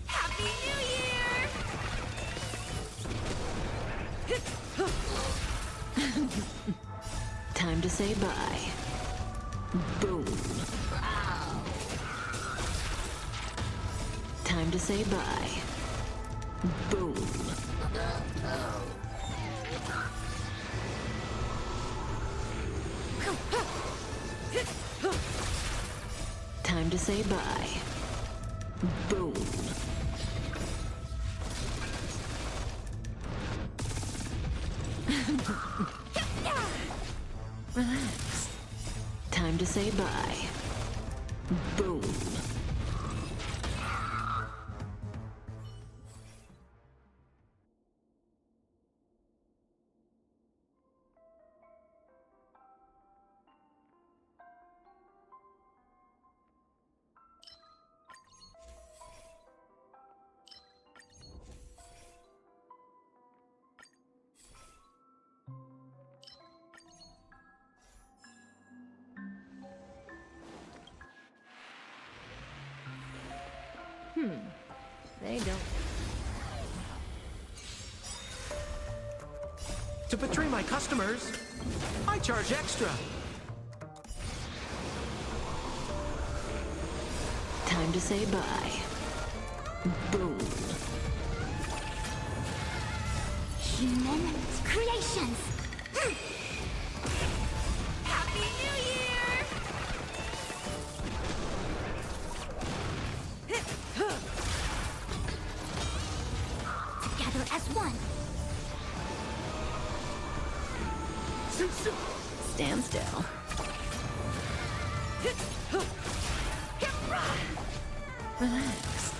Happy New Year! Time to say bye. Boom. Time to say bye. Boom. Time to say bye. Boom. Relax. Time to say bye. Boom. They don't. To betray my customers, I charge extra. Time to say bye. Boom. Human creations! Happy New Year! Together as one. Stand still. Relax.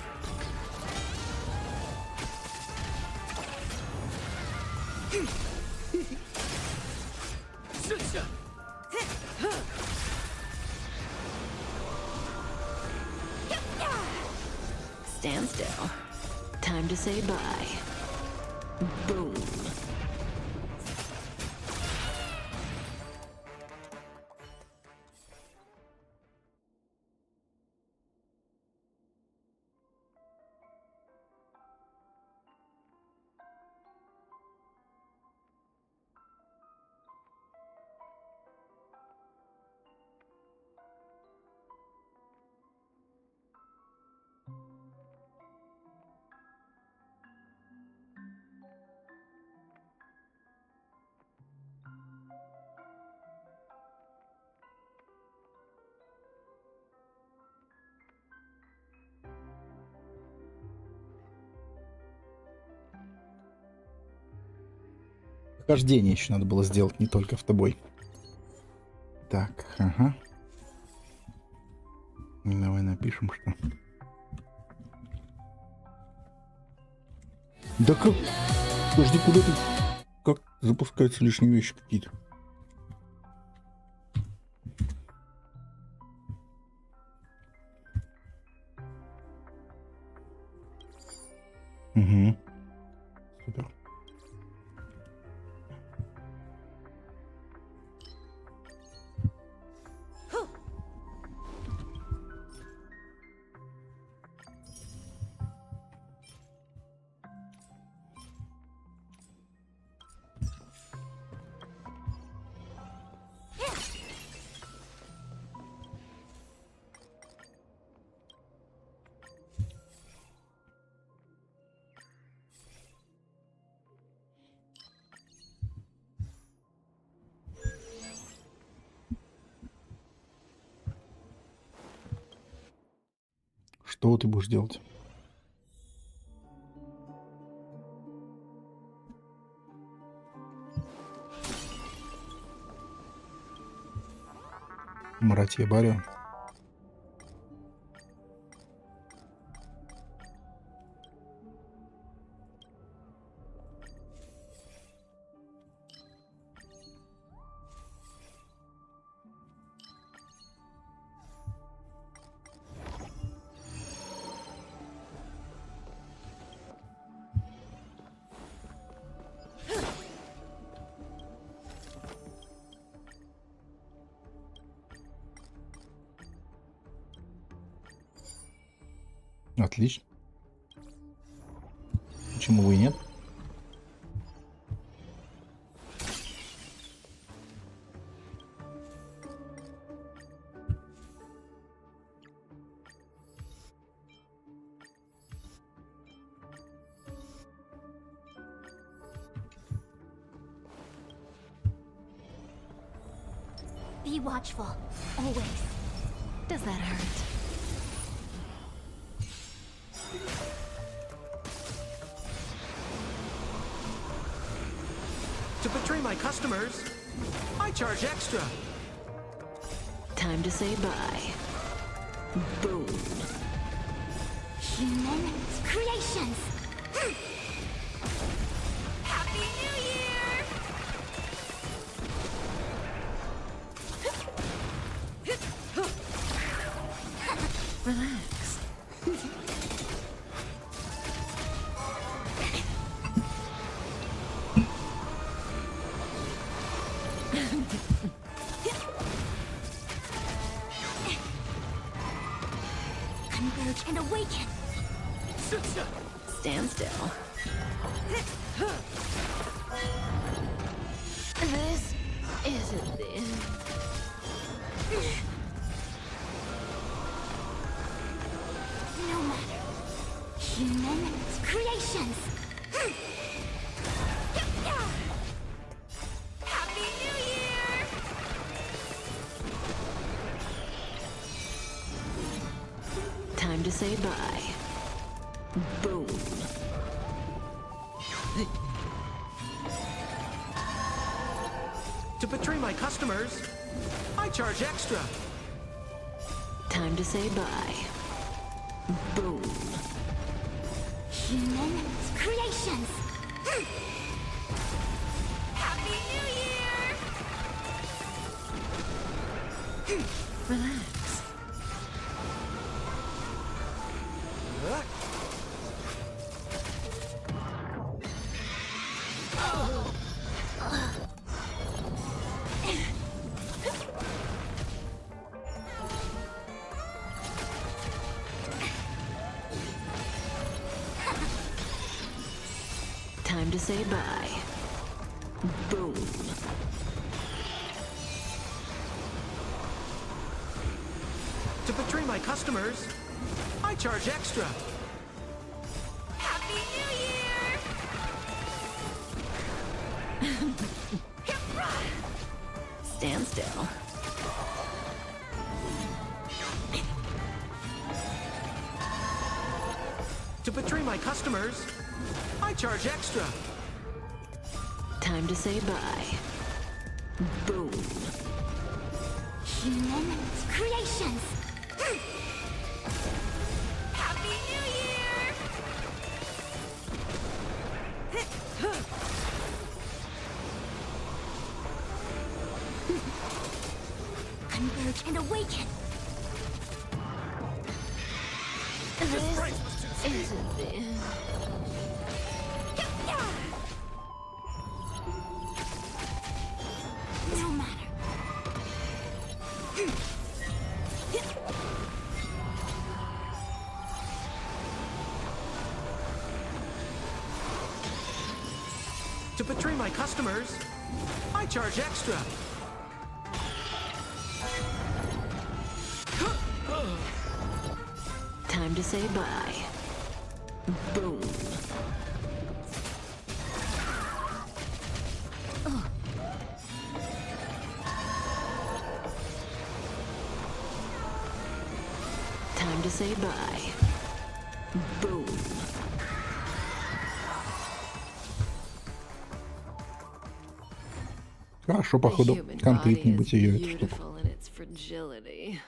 Stand still. Time to say bye. Boom. Хождение еще надо было сделать, не только в тобой. Так, ага. Давай напишем, что... Да как? Подожди, куда ты? Как запускаются лишние вещи какие-то? Угу. Супер. Что ты будешь делать? Братья Барио. Отлично. Почему бы и нет? Be watchful, always. Does that hurt? To betray my customers, I charge extra. Time to say bye. Boom. Human creations. Happy New Year! Relax. Converge and awaken. Stand still. This isn't the end. No matter. Human creations. Happy New Year! Time to say bye. Boom. To betray my customers, I charge extra. Time to say bye. Boom. Human creations. Happy New Year! Relax. Time to say bye. Boom. To betray my customers, I charge extra. Happy New Year! Stand still. To betray my customers, I charge extra. Time to say bye. Boom. Human creations. Happy New Year! Converge and awaken. This isn't the end. No matter. To betray my customers, I charge extra. Time to say bye. Boom. Time to say bye. Boom. Хорошо, походу, конкретнее ее эту штуку. Beautiful in its fragility.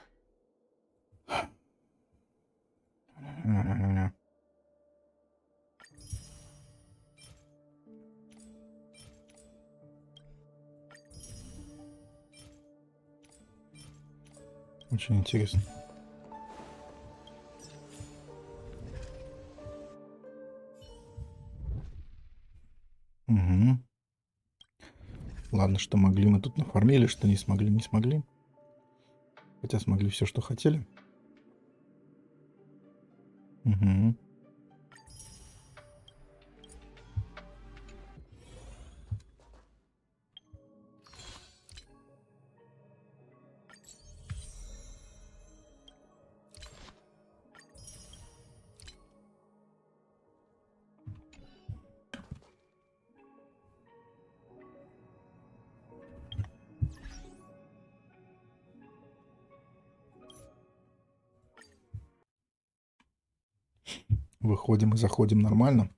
Очень интересно. Угу. Ладно, что могли мы тут нафармили, что не смогли, не смогли. Хотя смогли все, что хотели. Угу. Выходим и заходим нормально.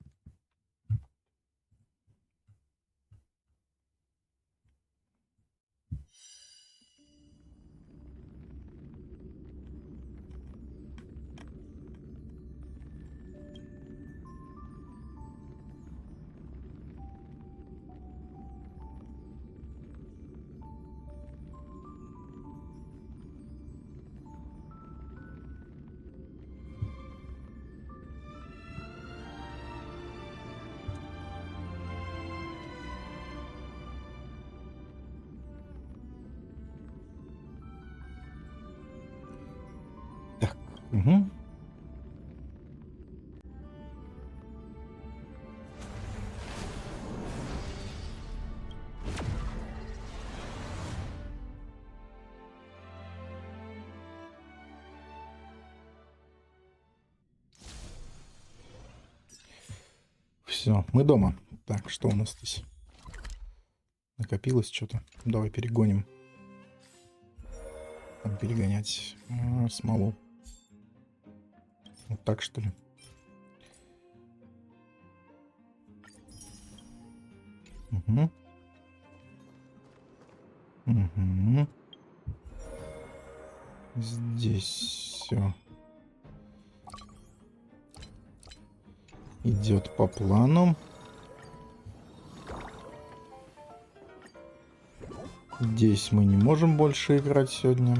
Угу. Все, мы дома. Так, что у нас здесь? Накопилось что-то. Давай перегоним. Надо перегонять смолу. Вот так, что ли? Угу. Угу. Здесь все идет по плану. Здесь мы не можем больше играть сегодня.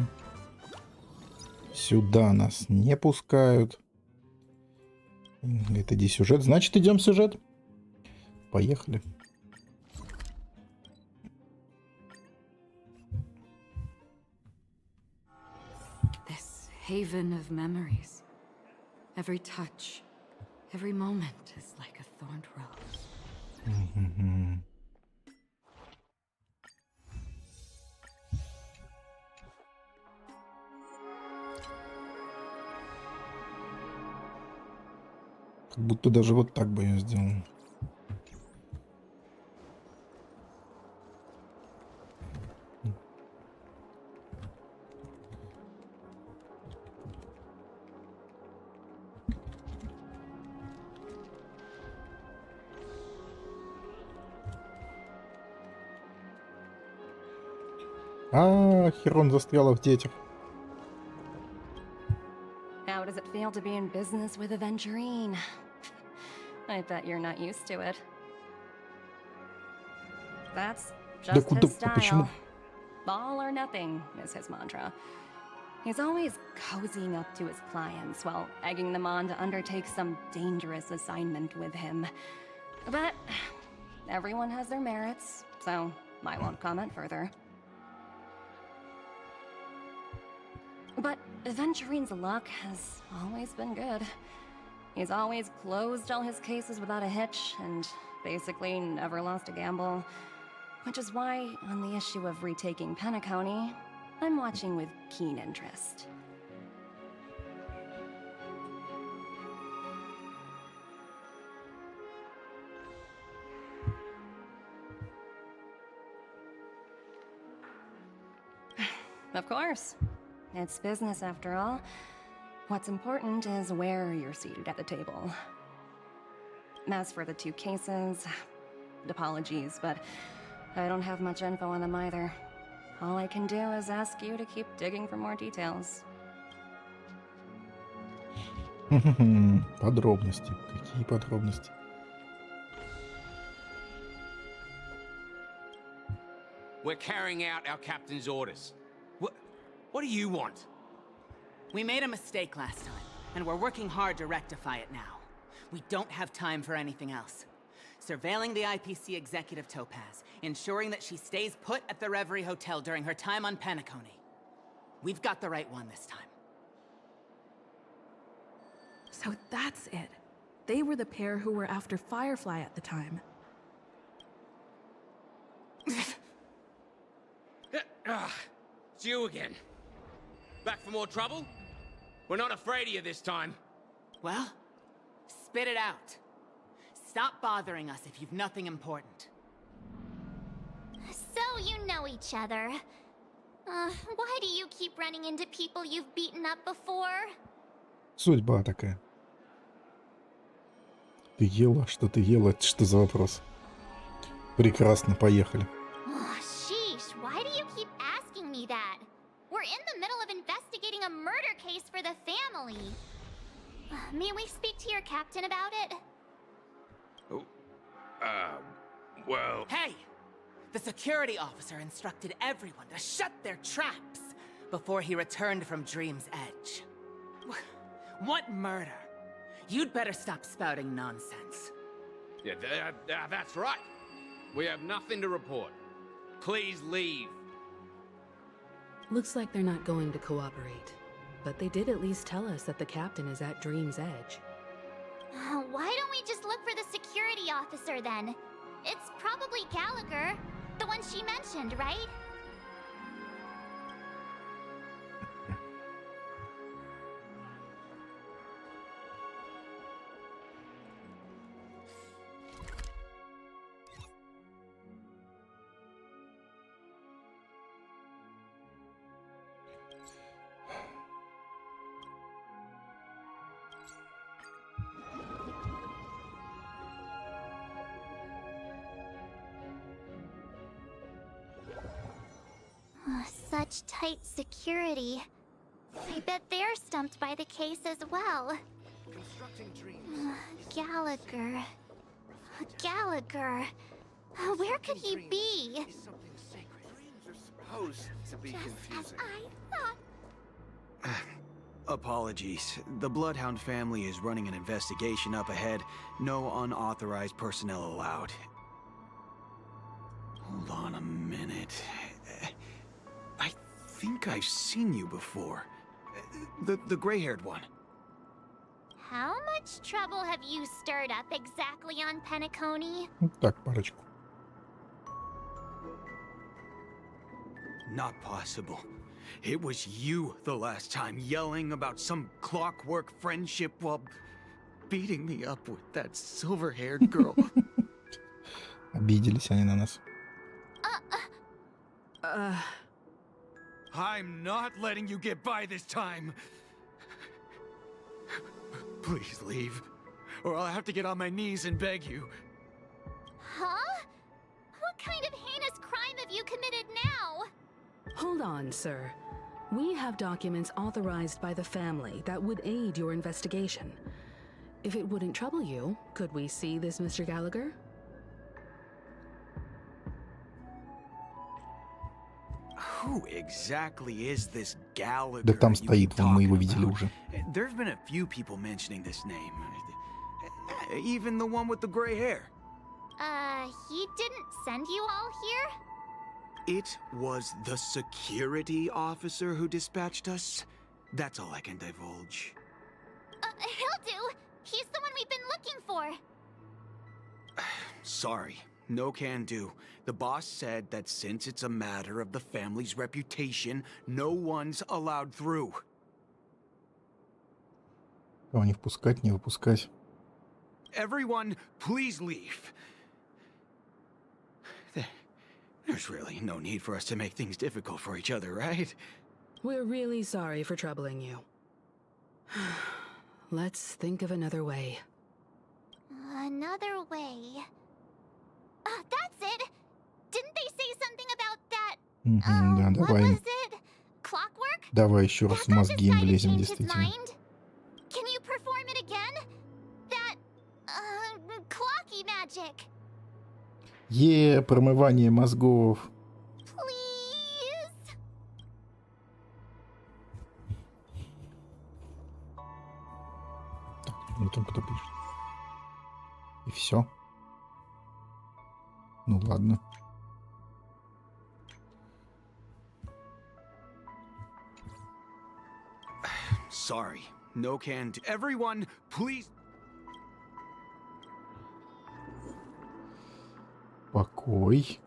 Сюда нас не пускают. Это иди сюжет. Значит, идем в сюжет. Поехали. This haven of memories. Every touch, every moment is like a thorned rose. Как будто даже вот так бы я сделал. Херон застряла в детях. How does it feel to be in business with Aventurine? I bet you're not used to it. That's just his style. All or nothing is his mantra. He's always cozying up to his clients while egging them on to undertake some dangerous assignment with him. But everyone has their merits, so I won't comment further. But Aventurine's luck has always been good. He's always closed all his cases without a hitch and basically never lost a gamble. Which is why, on the issue of retaking Penacony, I'm watching with keen interest. Of course. It's business after all. What's important is where you're seated at the table. As for the two cases, apologies, but I don't have much info on them either. All I can do is ask you to keep digging for more details. Подробности. Какие подробности? We're carrying out our captain's orders. What do you want? We made a mistake last time, and we're working hard to rectify it now. We don't have time for anything else. Surveilling the IPC executive Topaz, ensuring that she stays put at the Reverie Hotel during her time on Penacony. We've got the right one this time. So that's it. They were the pair who were after Firefly at the time. It's you again. Back for more trouble? We're not afraid of you this time. Well, spit it out. Stop bothering us if you've nothing important. So you know each other. Why do you keep running into people you've beaten up before? Судьба такая. Ты ела? Что ты ела? Это что за вопрос? Прекрасно, поехали. Oh, sheesh, why do you keep asking me that? We're in the middle of investigating a murder case for the family. May we speak to your captain about it? Well... Hey! The security officer instructed everyone to shut their traps before he returned from Dream's Edge. What murder? You'd better stop spouting nonsense. Yeah, that's right. We have nothing to report. Please leave. Looks like they're not going to cooperate. But they did at least tell us that the captain is at Dream's Edge. Why don't we just look for the security officer then? It's probably Gallagher, the one she mentioned, right? Such tight security. I bet they're stumped by the case as well. Gallagher. Gallagher. Where could he be? Just as I thought. Apologies. The Bloodhound family is running an investigation up ahead. No unauthorized personnel allowed. Hold on a minute. I think I've seen you before. The gray-haired one. How much trouble have you stirred up exactly on Penacony? Так, парочку. Not possible. It was you the last time, yelling about some clockwork friendship while beating me up with that silver-haired girl. Обиделись они на нас. I'm not letting you get by this time. Please leave, or I'll have to get on my knees and beg you. Huh? What kind of heinous crime have you committed now? Hold on, sir. We have documents authorized by the family that would aid your investigation. If it wouldn't trouble you, could we see this, Mr. Gallagher? Who exactly is this Gallagher? Да там you keep стоит, вон мы его talking видели about? уже. There's been a few people mentioning this name. Even the one with the gray hair. He didn't send you all here? It was the security officer who dispatched us. That's all I can divulge. He'll do. He's the one we've been looking for. Sorry, no can do. The boss said that since it's a matter of the family's reputation, no one's allowed through. Кого не впускать, не выпускать. Everyone, please leave. There's really no need for us to make things difficult for each other, right? We're really sorry for troubling you. Let's think of another way. Another way. That's it! Didn't they say something about that? Да, What давай. was it? Clockwork? Давай еще раз в That мозги им decided to влезем, change his действительно. mind? Can you perform it again? That, clocky magic. Промывание мозгов. Please? Так, ну там кто пишет. И все. Ну ладно. Sorry, no can do. Everyone, please. Покой,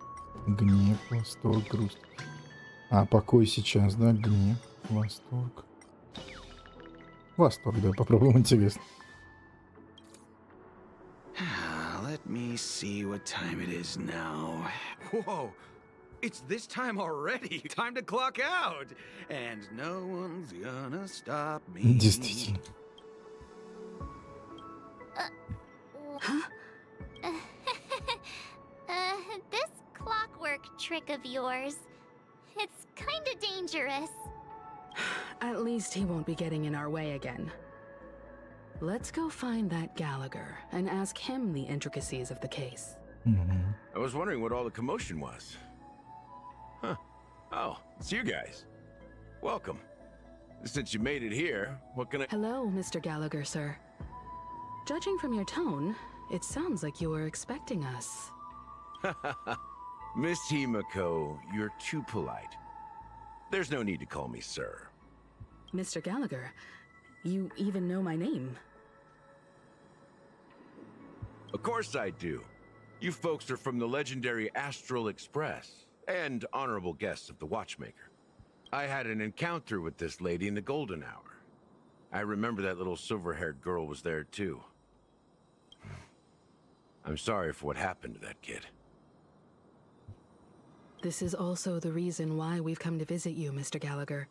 гнев, восторг, грусть. А, покой сейчас, да? Гнев, восторг. Восторг, да, попробуем, интересно. Let me see what time it is now. Whoa! It's this time already. Time to clock out. And no one's gonna stop me. Действительно. This clockwork trick of yours, it's kinda dangerous. At least he won't be getting in our way again. Let's go find that Gallagher and ask him the intricacies of the case. I was wondering what all the commotion was. Huh. Oh, it's you guys. Welcome. Since you made it here, what can I... Hello, Mr. Gallagher, sir. Judging from your tone, it sounds like you were expecting us. Miss Himiko, you're too polite. There's no need to call me sir. Mr. Gallagher, you even know my name. Of course I do. You folks are from the legendary Astral Express and honorable guests of the Watchmaker. I had an encounter with this lady in the golden hour. I remember that little silver-haired girl was there too. I'm sorry for what happened to that kid. This is also the reason why we've come to visit you, Mr. Gallagher.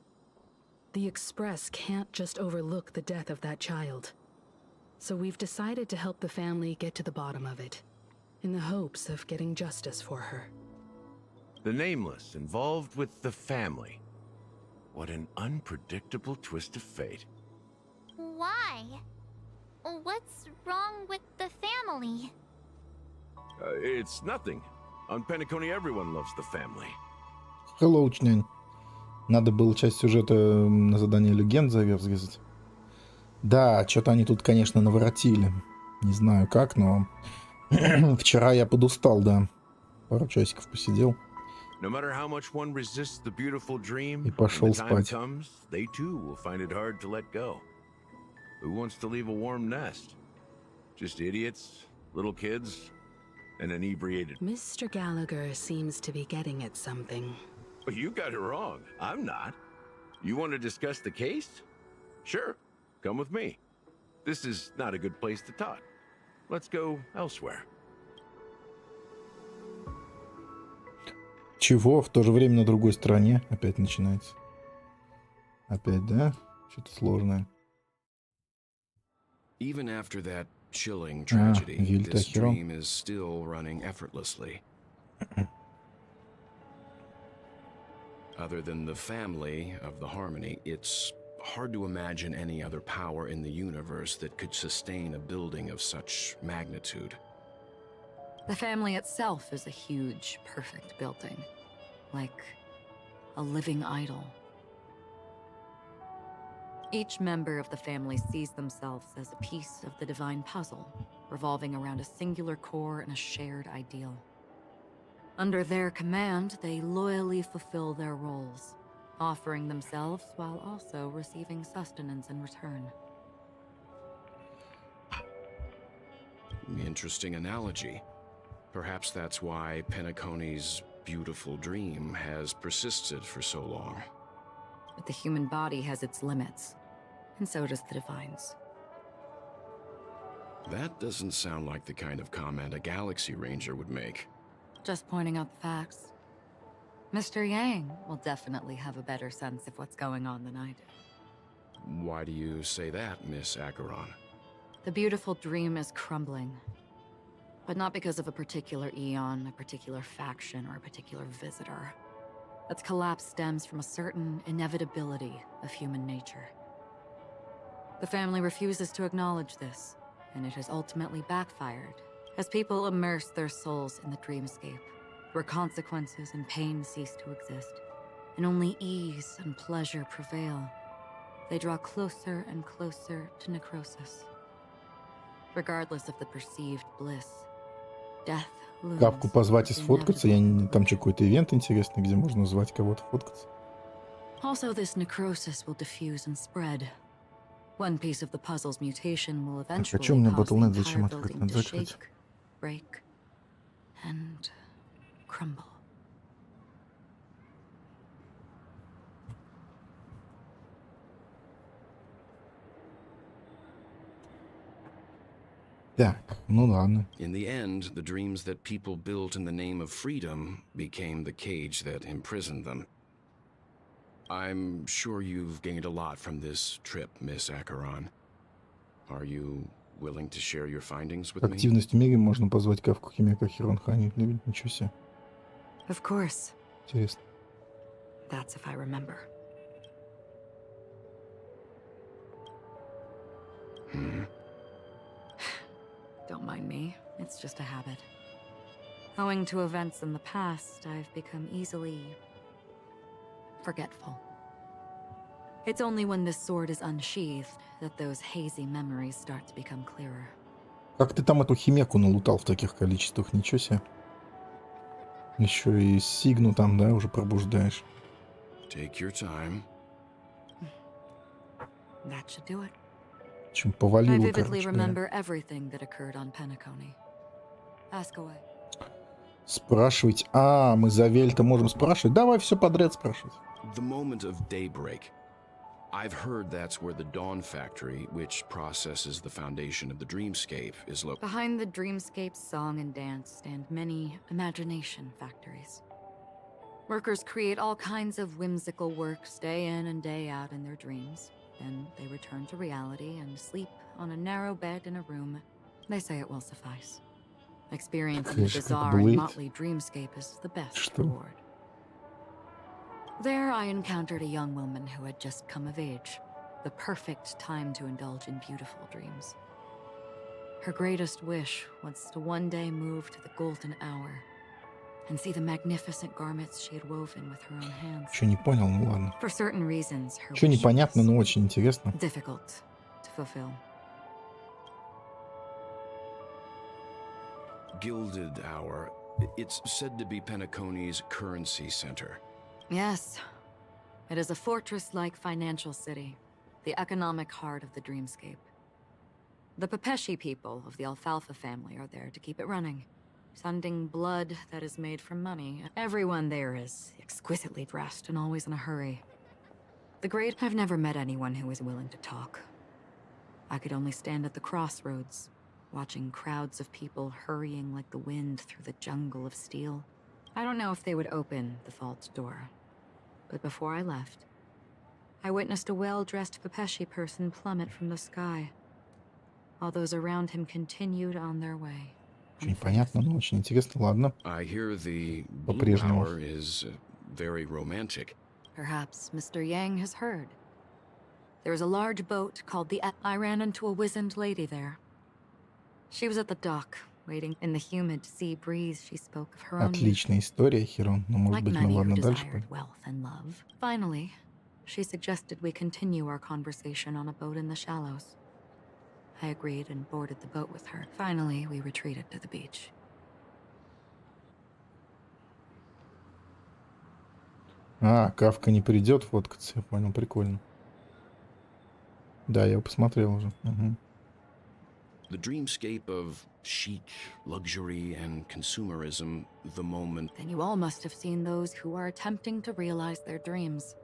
The Express can't just overlook the death of that child. So we've decided to help the family get to the bottom of it, in the hopes of getting justice for her. The Nameless involved with the family. What an unpredictable twist of fate. Why? What's wrong with the family? It's nothing. On Penacony, everyone loves the family. Hello, Чнянь. Надо было часть сюжета на задание легенд завязать. Да, что-то они тут, конечно, наворотили. Не знаю как, но вчера я подустал, да. Пару часиков посидел. No matter how much one resists the beautiful dream, И пошел when the time спать. comes, they too will find it hard to let go. Who wants to leave a warm nest? Just idiots, little kids, and inebriated. Mr. Gallagher seems to be getting at something. Well, you got it wrong. I'm not. You want to discuss the case? Sure. Come with me. This is not a good place to talk. Let's go elsewhere. Чего? В то же время на другой стороне опять начинается. Опять, да? Что-то сложное. Even after that chilling tragedy, Вильта this Хиро. dream is still running effortlessly. Other than the family of the Harmony, it's hard to imagine any other power in the universe that could sustain a building of such magnitude. The family itself is a huge, perfect building, like a living idol. Each member of the family sees themselves as a piece of the divine puzzle, revolving around a singular core and a shared ideal. Under their command, they loyally fulfill their roles, offering themselves while also receiving sustenance in return. Interesting analogy. Perhaps that's why Penacony's beautiful dream has persisted for so long. But the human body has its limits, and so does the divine's. That doesn't sound like the kind of comment a Galaxy Ranger would make. Just pointing out the facts. Mr. Yang will definitely have a better sense of what's going on than I do. Why do you say that, Miss Acheron? The beautiful dream is crumbling. But not because of a particular eon, a particular faction, or a particular visitor. Its collapse stems from a certain inevitability of human nature. The family refuses to acknowledge this, and it has ultimately backfired as people immerse their souls in the dreamscape, where consequences and pain cease to exist, and only ease and pleasure prevail. They draw closer and closer to necrosis. Regardless of the perceived bliss, death looms. Капку позвать и сфоткаться? Там что, какой-то ивент интересный, где можно звать кого-то фоткаться? Also, this necrosis will diffuse and spread. One piece of the puzzle's mutation will Так, а eventually чё мне cause the Battle.net entire зачем открыть? building Надо to закрыть. shake, break, and crumble. Так, ну ладно. In the end, the dreams that people built in the name of freedom became the cage that imprisoned them. I'm sure you've gained a lot from this trip, Miss Acheron. Are you willing to share your findings with me? Активность в мире можно позвать Кавку, Химека, Хирон, Хани. Ничего себе. Of course. Интересно. That's if I remember. Don't mind me. It's just a habit. Owing to events in the past, I've become easily forgetful. It's only when this sword is unsheathed that those hazy memories start to become clearer. Как ты там эту Химеку налутал в таких количествах? Ничего себе. Еще и Сигну там, да, уже пробуждаешь. Take your time. That should do it. Чем I повалило, vividly короче говоря. remember everything that occurred on Penacony. Ask away. Спрашивать. А, мы за Вельта можем спрашивать. Давай все подряд спрашивать. The moment of daybreak. I've heard that's where the Dawn Factory, which processes the foundation of the dreamscape, is located. Behind the dreamscape's song and dance stand many imagination factories. Workers create all kinds of whimsical works day in and day out in their dreams. Then they return to reality and sleep on a narrow bed in a room. They say it will suffice. Experiencing the Конечно, как bizarre and Блэйд. motley dreamscape is the best Что? reward. There I encountered a young woman who had just come of age. The perfect time to indulge in beautiful dreams. Her greatest wish was to one day move to the golden hour and see the magnificent garments she had woven with her own hands. Че не понял, ну ладно. For certain reasons, her Че wish непонятно, was но очень интересно. difficult to fulfill. Gilded Hour. It's said to be Penacony's currency center. Yes, it is a fortress-like financial city, the economic heart of the dreamscape. The Pepeshi people of the Alfalfa family are there to keep it running, sending blood that is made from money. Everyone there is exquisitely dressed and always in a hurry. I've never met anyone who is willing to talk. I could only stand at the crossroads, watching crowds of people hurrying like the wind through the jungle of steel. I don't know if they would open the vault door, but before I left, I witnessed a well-dressed Pepeshi person plummet from the sky, while those around him continued on their way. Че непонятно, но очень интересно. Ладно. I hear the Blue По-прежнему. Hour is very romantic. Perhaps Mr. Yang has heard. There is a large boat called the I ran into a wizened lady there. She was at the dock, waiting in the humid sea breeze. She spoke of her own Отличная история, Хирон. Ну, может like быть, ну many who ладно, дальше. desired wealth and love. Finally, she suggested we continue our conversation on a boat in the shallows. I agreed and boarded the boat with her. Finally, we retreated to the beach. А, Кавка не придет фоткаться, я понял, прикольно. Да, я его посмотрел уже. Угу. The dreamscape of chic, luxury, and consumerism, the moment. Then you all must have seen those who are attempting to realize their dreams.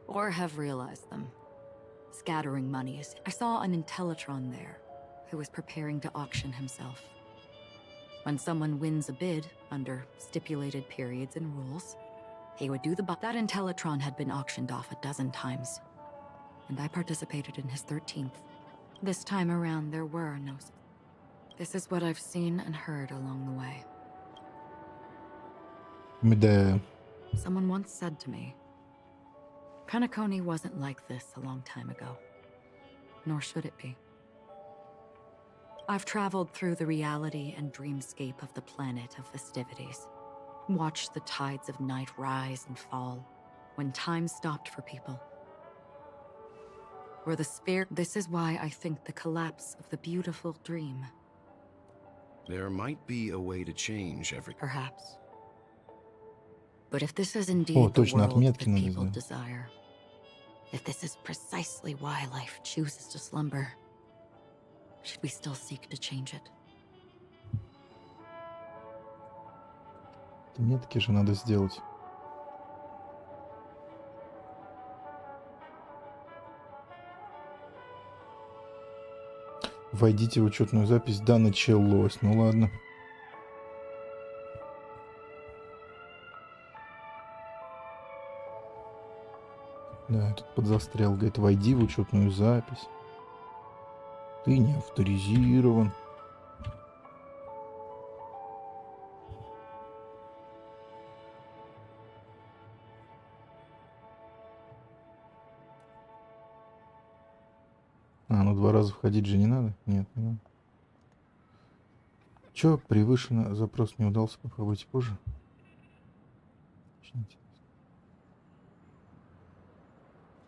Or have realized them. Scattering monies. I saw an Intellitron there, who was preparing to auction himself. When someone wins a bid, under stipulated periods and rules, he would do the That Intellitron had been auctioned off a dozen times. And I participated in his 13th. This time around, there were no... This is what I've seen and heard along the way. Да. Someone once said to me, Penacony wasn't like this a long time ago. Nor should it be. I've traveled through the reality and dreamscape of the planet of festivities. Watched the tides of night rise and fall, when time stopped for people. Where the spirit... This is why I think the collapse of the beautiful dream. There might be a way to change everything. Perhaps. But if this is indeed О, the точно, world отметки that надо people сделать. desire, If this is precisely why life chooses to slumber, should we still seek to change it? Метки же надо сделать. Войдите в учетную запись. Да, началось. Ну ладно. Да, тут подзастрял. Говорит, войди в учетную запись. Ты не авторизирован. Ну 2 раза входить же не надо? Нет, не надо. Чё, превышено, запрос не удался, попробуйте позже.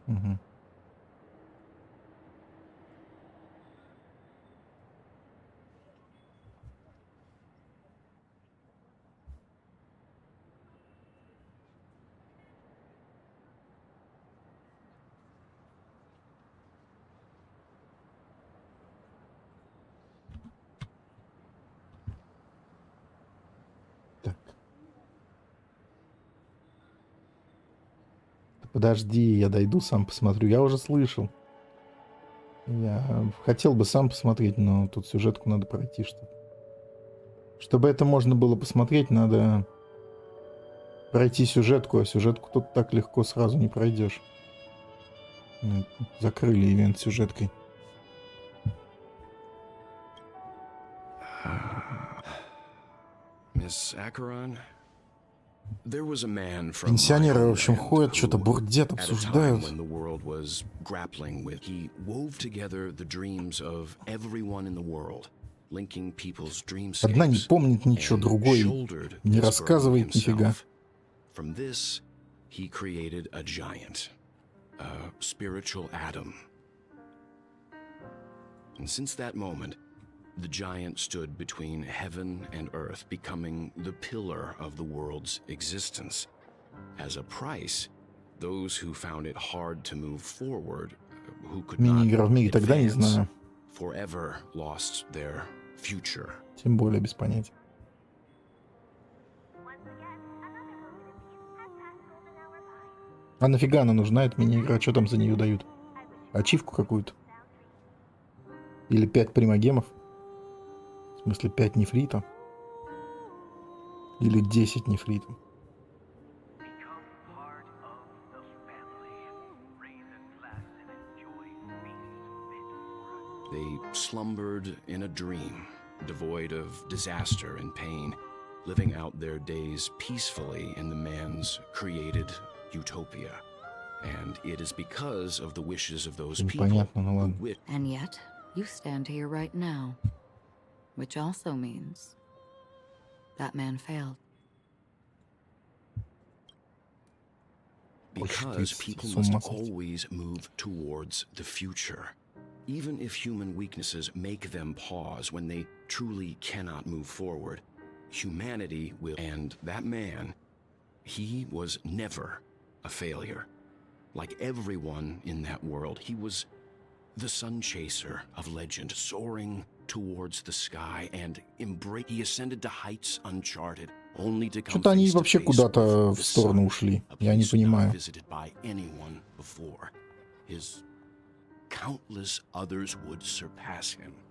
Угу. Подожди, я дойду, сам посмотрю. Я уже слышал. Я хотел бы сам посмотреть, но тут сюжетку надо пройти, чтобы это можно было посмотреть, надо пройти сюжетку, а сюжетку тут так легко сразу не пройдешь. Закрыли ивент сюжеткой. Miss Acheron? Пенсионеры, в общем, ходят, что-то бурдят, обсуждают. Одна не помнит ничего, другой не рассказывает нифига. The giant stood between heaven and earth, becoming the pillar of the world's existence. As a price, those who found it hard to move forward, who could not advance, forever lost their future. Тем более без понятия. А нафига она нужна, эта мини-игра? Что там за нее дают? Ачивку какую-то? Или 5 примагемов? В смысле 5 нефрита? Или 10 нефрита? They slumbered in a dream, devoid of disaster and pain, living out their days peacefully in the man's created utopia. And it is because of the wishes of those people who And yet, you stand here right now. Which also means that man failed. Because people must always move towards the future. Even if human weaknesses make them pause when they truly cannot move forward, humanity will. And that man, he was never a failure. Like everyone in that world, he was the sun chaser of legend, soaring towards the sky and he ascended to heights uncharted, only to come Что-то они вообще куда-то в сторону ушли. Я не понимаю. В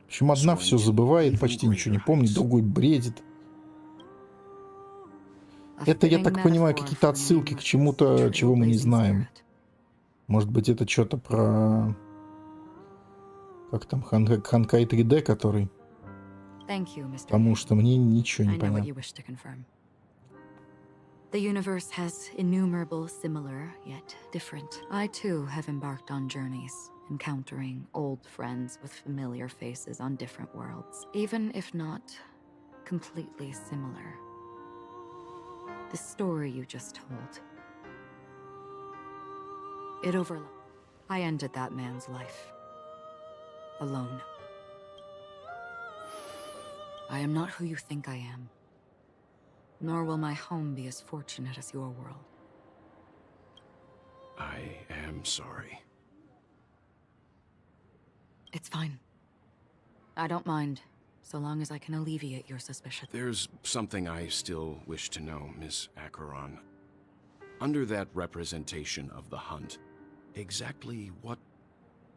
общем, одна все забывает, почти ничего не помнит, другой бредит. Это, я так понимаю, какие-то отсылки к чему-то, чего мы не знаем. Может быть, это что-то про... Как там, Honkai 3D, который... Потому что мне ничего не понятно. The universe has innumerable similar, yet different. I too have embarked on journeys, encountering old friends with familiar faces on different worlds, even if not completely similar. The story you just told, it overlapped. I ended that man's life. Alone. I am not who you think I am. Nor will my home be as fortunate as your world. I am I'm sorry. It's fine. I don't mind, so long as I can alleviate your suspicion. There's something I still wish to know, Miss Acheron. Under that representation of the hunt, exactly what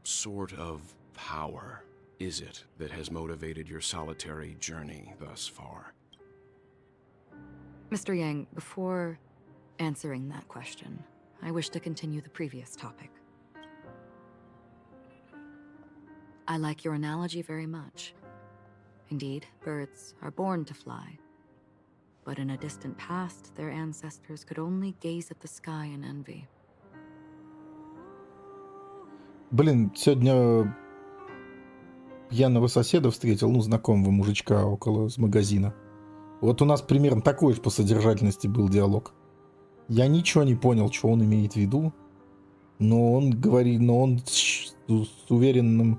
sort of power is it that has motivated your solitary journey thus far? Mr. Yang, before answering that question, I wish to continue the previous topic. I like your analogy very much. Indeed, birds are born to fly. But in a distant past, their ancestors could only gaze at the sky in envy. Блин, сегодня пьяного соседа встретил, ну, знакомого мужичка около магазина. Вот у нас примерно такой же по содержательности был диалог. Я ничего не понял, что он имеет в виду, но он с уверенным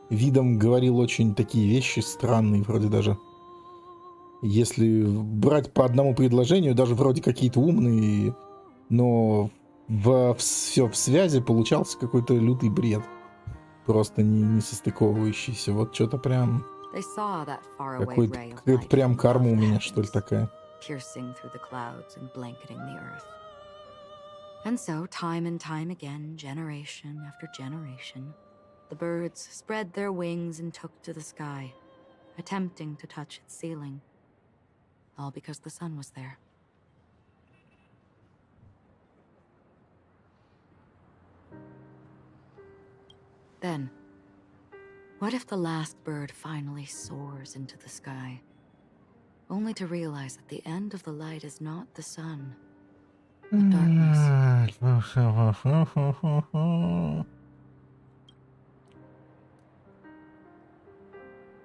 видом говорил очень такие вещи странные, вроде даже, если брать по одному предложению, даже вроде какие-то умные, но все в связи получался какой-то лютый бред, просто не состыковывающийся. Вот что-то прям какая-то прям карма у меня, что ли, такая. Piercing through the clouds and blanketing the earth. And so, time and time again, generation after generation, the birds spread their wings and took to the sky, attempting to touch its ceiling, all because the sun was there. Then, what if the last bird finally soars into the sky, only to realize that the end of the light is not the sun, but darkness?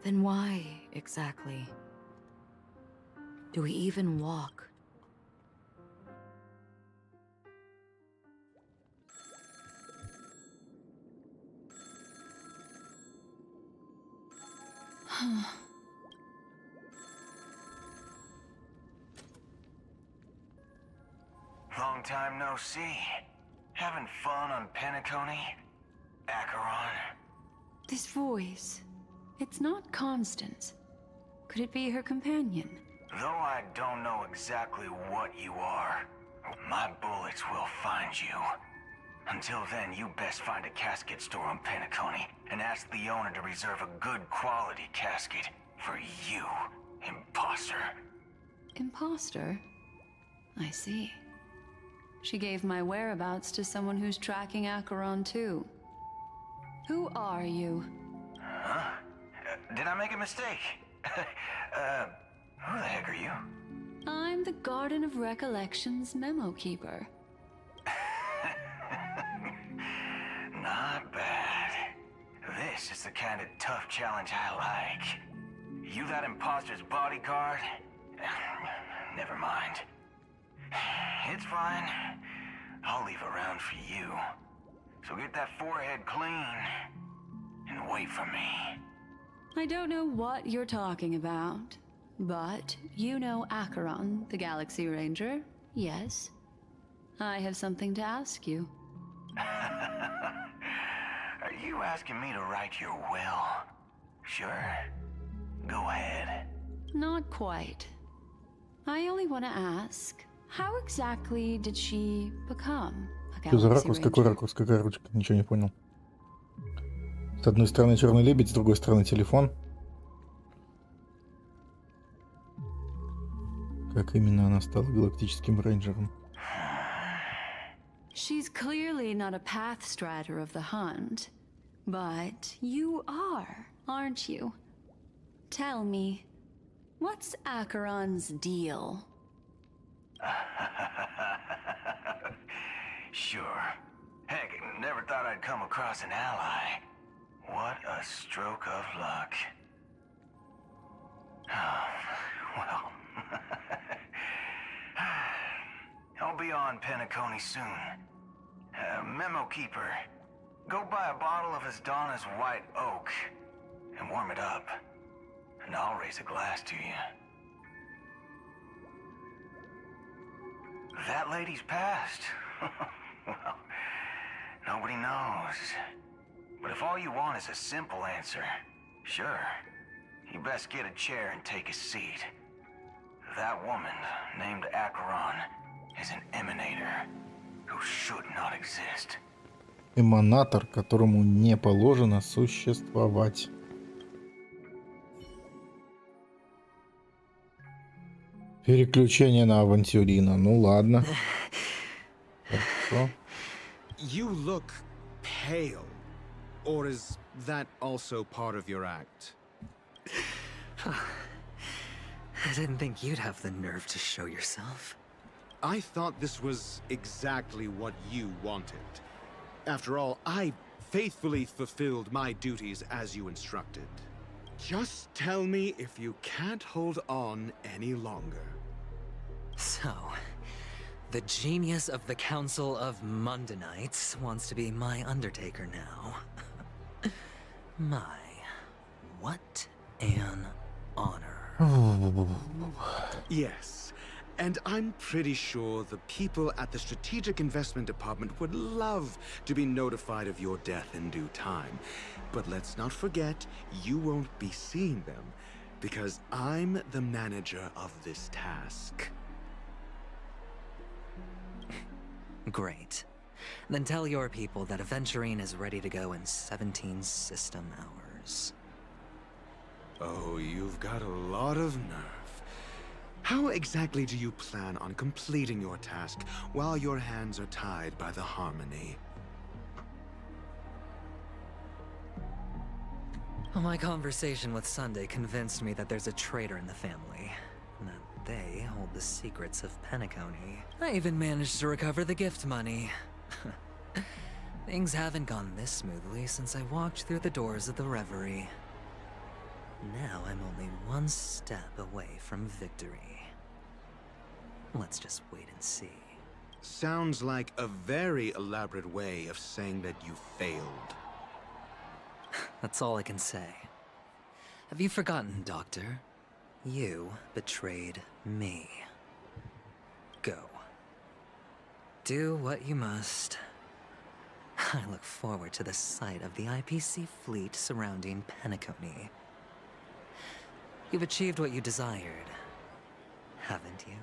Then why, exactly, do we even walk? Long time no see. Having fun on Penacony? Acheron? This voice, it's not Constance. Could it be her companion? Though I don't know exactly what you are, my bullets will find you. Until then, you best find a casket store on Penacony and ask the owner to reserve a good quality casket for you, imposter. Imposter? I see. She gave my whereabouts to someone who's tracking Acheron too. Who are you? Huh? Did I make a mistake? Who the heck are you? I'm the Garden of Recollection's memo keeper. Not bad. This is the kind of tough challenge I like. You that imposter's bodyguard? Never mind. It's fine. I'll leave a round for you. So get that forehead clean and wait for me. I don't know what you're talking about, but you know Acheron, the Galaxy Ranger, yes? I have something to ask you. Are you asking me to write your will? Sure. Go ahead. Not quite. I only want to ask, how exactly did she become a Что за Galaxy ракурс? Какой Ranger? ракурс? Какая ручка? Ничего не понял. С одной стороны черный лебедь, с другой стороны телефон. Как именно она стала галактическим рейнджером? She's clearly not a path strider of the hunt, but you are, aren't you? Tell me, what's Acheron's deal? Sure. Heck, never thought I'd come across an ally. What a stroke of luck. Well, I'll be on Penacony soon. Memo keeper, go buy a bottle of Asdana's white oak and warm it up, and I'll raise a glass to you. That lady's passed. Well, knows. But if all you want is a simple answer, sure. You best get a chair and take a seat. That woman, named Acheron, is an emanator who should not exist. Эманатор, которому не положено существовать. Переключение на авантюрина. Ну ладно. Хорошо. You look pale. Or is that also part of your act? I didn't think you'd have the nerve to show yourself. I thought this was exactly what you wanted. After all, I faithfully fulfilled my duties as you instructed. Just tell me if you can't hold on any longer. So, the genius of the Council of Mundanites wants to be my undertaker now. My, what an honor. Yes, and I'm pretty sure the people at the Strategic Investment Department would love to be notified of your death in due time. But let's not forget, you won't be seeing them, because I'm the manager of this task. Great. Then tell your people that Aventurine is ready to go in 17 system hours. Oh, you've got a lot of nerve. How exactly do you plan on completing your task while your hands are tied by the harmony? My conversation with Sunday convinced me that there's a traitor in the family. That they hold the secrets of Penacony. I even managed to recover the gift money. Things haven't gone this smoothly since I walked through the doors of the Reverie. Now I'm only one step away from victory. Let's just wait and see. Sounds like a very elaborate way of saying that you failed. That's all I can say. Have you forgotten, Doctor? You betrayed me. Go. Do what you must. I look forward to the sight of the IPC fleet surrounding Penacony. You've achieved what you desired, haven't you?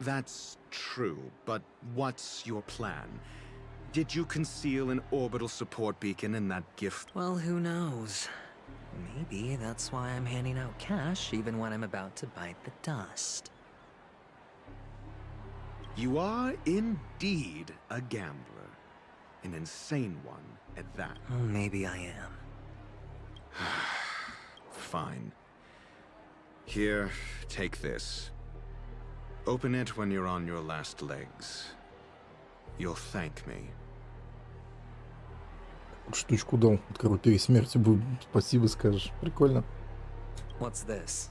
That's true, but what's your plan? Did you conceal an orbital support beacon in that gift? Well, who knows? Maybe that's why I'm handing out cash even when I'm about to bite the dust. You are indeed a gambler. An insane one at that. Well, maybe I am. Fine. Here, take this. Open it when you're on your last legs. You'll thank me. Штучку дал. Открой перед смертью будет. Спасибо скажешь. Прикольно. What's this?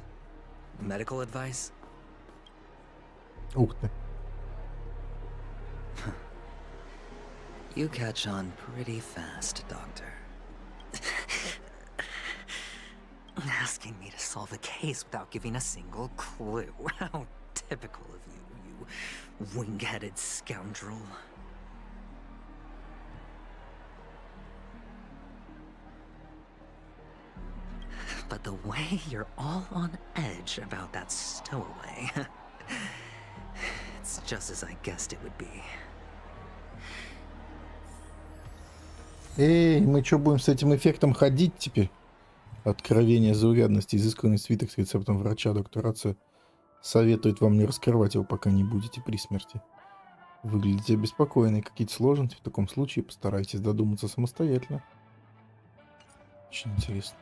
Medical advice? Ух ты. You catch on pretty fast, Doctor. Asking me to solve a case without giving a single clue. How typical of you, you wing-headed scoundrel. But the way you're all on edge about that stowaway, it's just as I guessed it would be. Эй, мы что, будем с этим эффектом ходить теперь? Откровение заурядности, изысканный свиток с рецептом врача. Доктор Рация советует вам не раскрывать его, пока не будете при смерти. Выглядите обеспокоенной. Какие-то сложности? В таком случае постарайтесь додуматься самостоятельно. Очень интересно.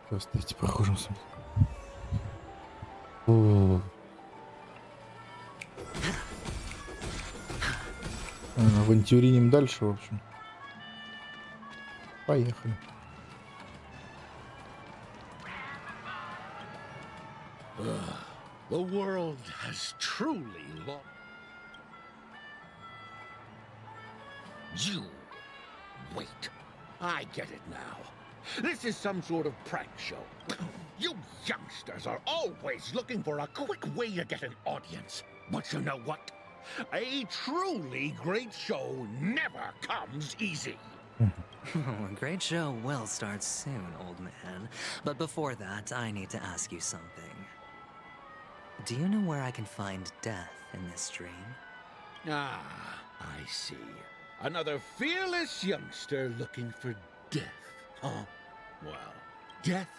Здравствуйте, прохожим. Авантюриним дальше, в общем. Поехали. The world has truly lost. You wait. I get it now. This is some sort of prank show. You youngsters are always looking for a quick way to get an audience. But you know what? A truly great show never comes easy. A great show will start soon, old man. But before that, I need to ask you something. Do you know where I can find death in this dream? Ah, I see. Another fearless youngster looking for death, huh? Well, death?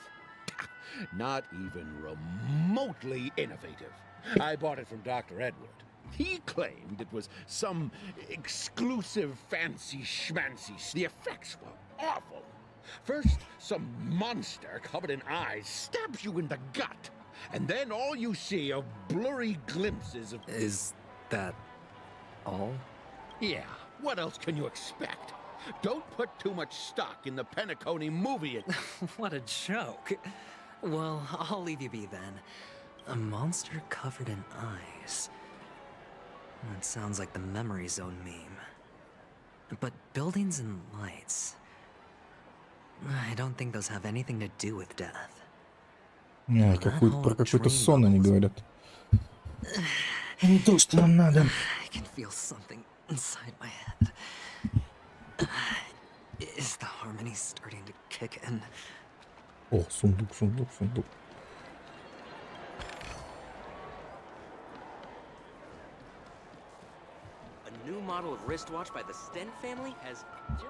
Not even remotely innovative. I bought it from Dr. Edward. He claimed it was some exclusive fancy schmancy. The effects were awful. First, some monster covered in eyes stabs you in the gut. And then all you see are blurry glimpses of... Is that all? Yeah, what else can you expect? Don't put too much stock in the Penacony movie. What a joke. Well, I'll leave you be then. A monster covered in eyes. That sounds like the Memory Zone meme. But buildings and lights... I don't think those have anything to do with death. Не, про какой-то сон они говорят. Не то, что нам надо. I can feel something inside my head. Is the harmony starting to kick in? О, сундук, сундук, сундук. A new model of wristwatch by the Sten family has just...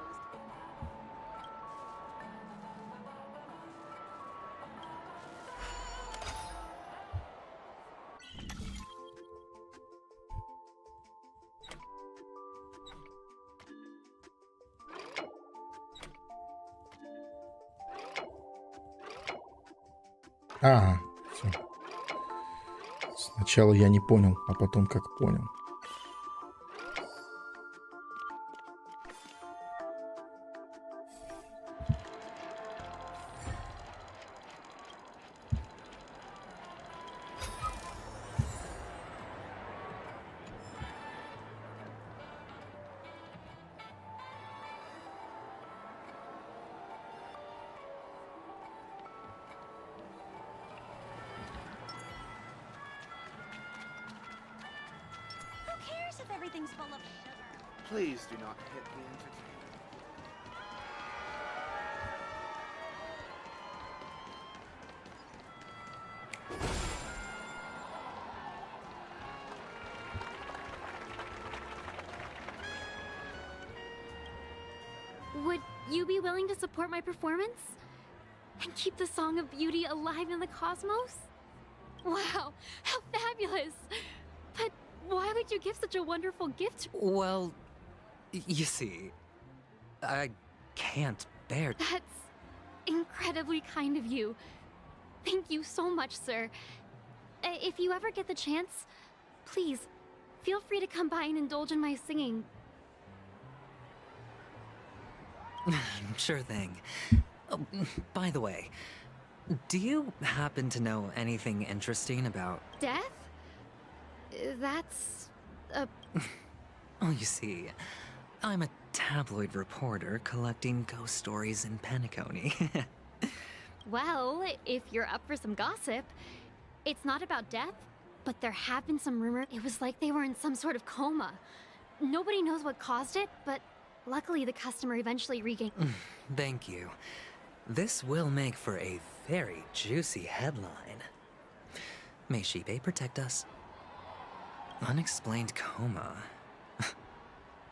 Ага, все. Сначала я не понял, а потом как понял. Please do not hit the entertainment. Would you be willing to support my performance? And keep the Song of Beauty alive in the cosmos? Wow, how fabulous! But why would you give such a wonderful gift? Well, you see, I can't bear... That's incredibly kind of you. Thank you so much, sir. If you ever get the chance, please, feel free to come by and indulge in my singing. Sure thing. Oh, by the way, do you happen to know anything interesting about... Death? That's... Oh, you see, I'm a tabloid reporter collecting ghost stories in Penacony. Well, if you're up for some gossip, it's not about death, but there have been some rumors. It was like they were in some sort of coma. Nobody knows what caused it, but luckily the customer eventually regained... Thank you. This will make for a very juicy headline. May Shibe protect us. Unexplained coma.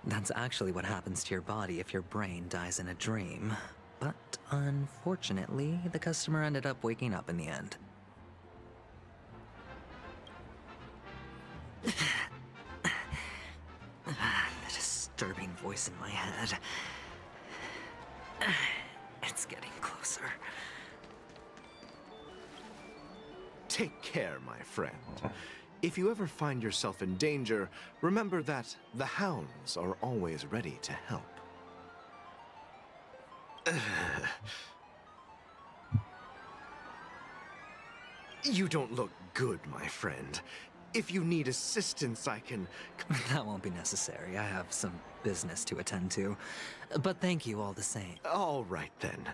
That's actually what happens to your body if your brain dies in a dream. But unfortunately, the customer ended up waking up in the end. The disturbing voice in my head. It's getting closer. Take care, my friend. If you ever find yourself in danger, remember that the hounds are always ready to help. You don't look good, my friend. If you need assistance, I can... That won't be necessary. I have some business to attend to. But thank you all the same. All right, then.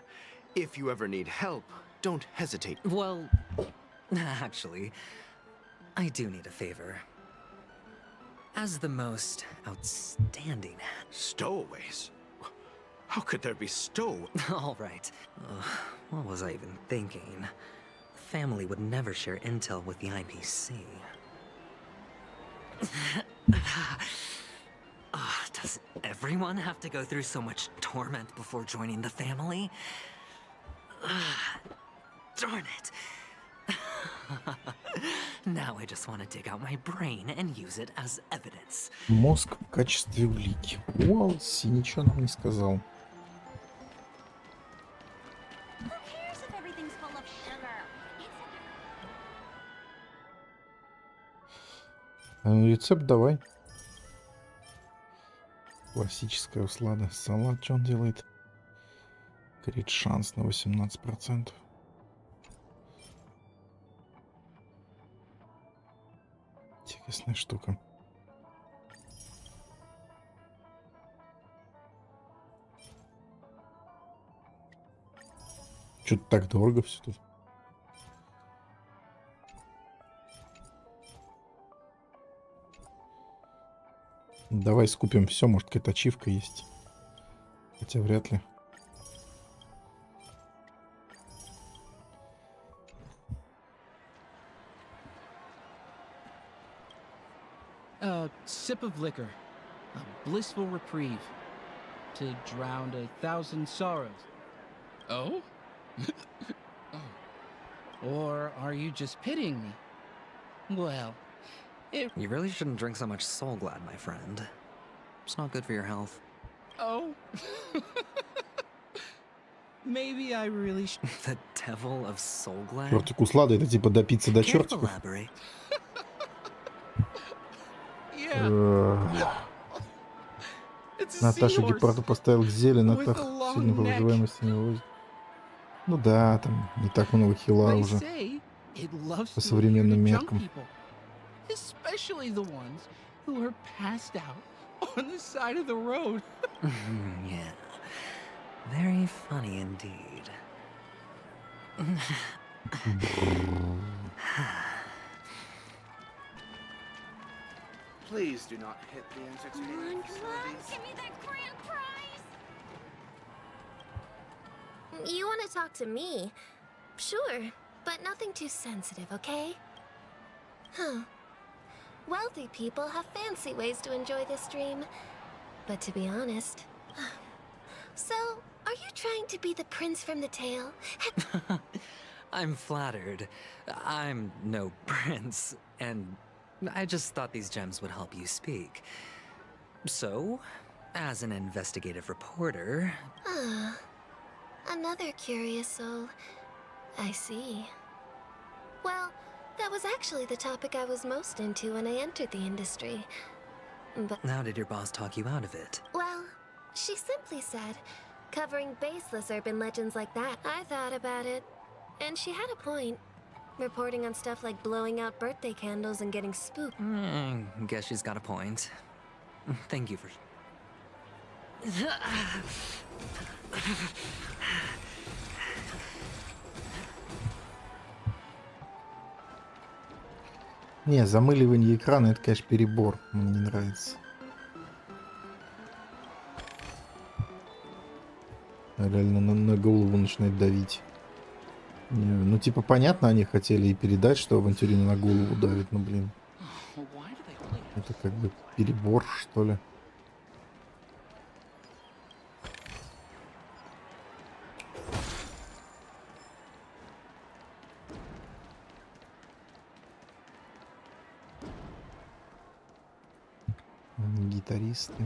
If you ever need help, don't hesitate. Well, actually, I do need a favor. As the most outstanding. Stowaways? How could there be All right. What was I even thinking? The family would never share intel with the IPC. Does everyone have to go through so much torment before joining the family? Darn it. Now I just want to dig out my brain and use it as evidence. Мозг в качестве улики. Уолси ничего нам не сказал. Рецепт давай. Классическая услада. Салат, что он делает? Крит шанс на 18%. Интересная штука. Что-то так дорого все тут. Давай скупим все, может какая-то ачивка есть. Хотя вряд ли. A sip of liquor, a blissful reprieve, to drown 1,000 sorrows. Oh? Oh. Or are you just pitying me? Well, You really shouldn't drink so much Soul Glad, my friend. It's not good for your health. Oh? Maybe I really should. The devil of Soul Glad? Чертик услада, это типа допиться до чертиков. Наташа гепарду поставил к зеле, на так сильно по выживаемости не вывозит. Ну да, там не так много хила уже по современным меркам. Especially the ones who are passed out on the side of the road. Yeah. Very funny indeed. Please do not hit the entertainment facilities. Give me that grand prize! You want to talk to me? Sure, but nothing too sensitive, okay? Huh. Wealthy people have fancy ways to enjoy this dream. But to be honest... So, are you trying to be the prince from the tale? I'm flattered. I'm no prince, and I just thought these gems would help you speak. So, as an investigative reporter... Ah, another curious soul. I see. Well, that was actually the topic I was most into when I entered the industry. But how did your boss talk you out of it? well, she simply said, covering baseless urban legends like that. I thought about it, and she had a point. Reporting on stuff like blowing out birthday candles and getting spooked. Guess she's got a point. Thank you for... Не, замыливание экрана это, конечно, перебор. Мне не нравится. Реально на голову начинает давить. Не, ну, типа, понятно, они хотели и передать, что авантюрина на голову давит, но, блин. Это как бы перебор, что ли. Гитаристы.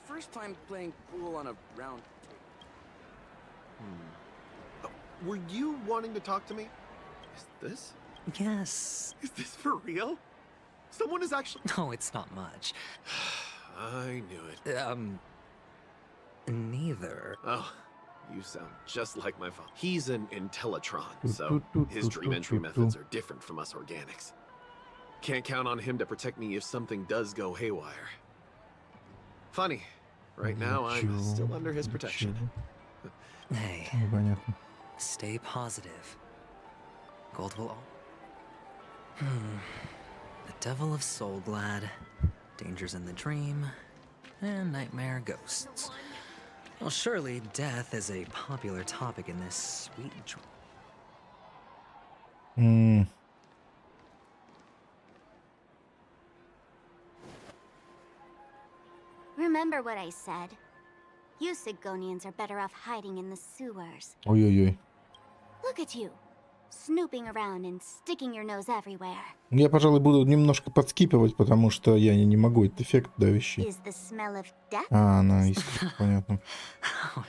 First time playing pool on a round. Were you wanting to talk to me? Is this? Yes. Is this for real? Someone is actually... No, it's not much. I knew it. Neither. Oh, you sound just like my father. He's an Intellitron, so his dream entry methods are different from us organics. Can't count on him to protect me if something does go haywire. Funny. Right now, I'm still under his protection. Hey, stay positive. Gold will all... devil of Soulglad, dangers in the dream, and nightmare ghosts. Well, surely death is a popular topic in this sweet dream. Remember what I said. You Sigonians are better off hiding in the sewers. Ой-ой-ой. Look at you, snooping around and sticking your nose everywhere. Я, пожалуй, буду немножко подскипывать, потому что я не могу этот эффект давящий. Is the smell of death? А, она искрит, понятно. А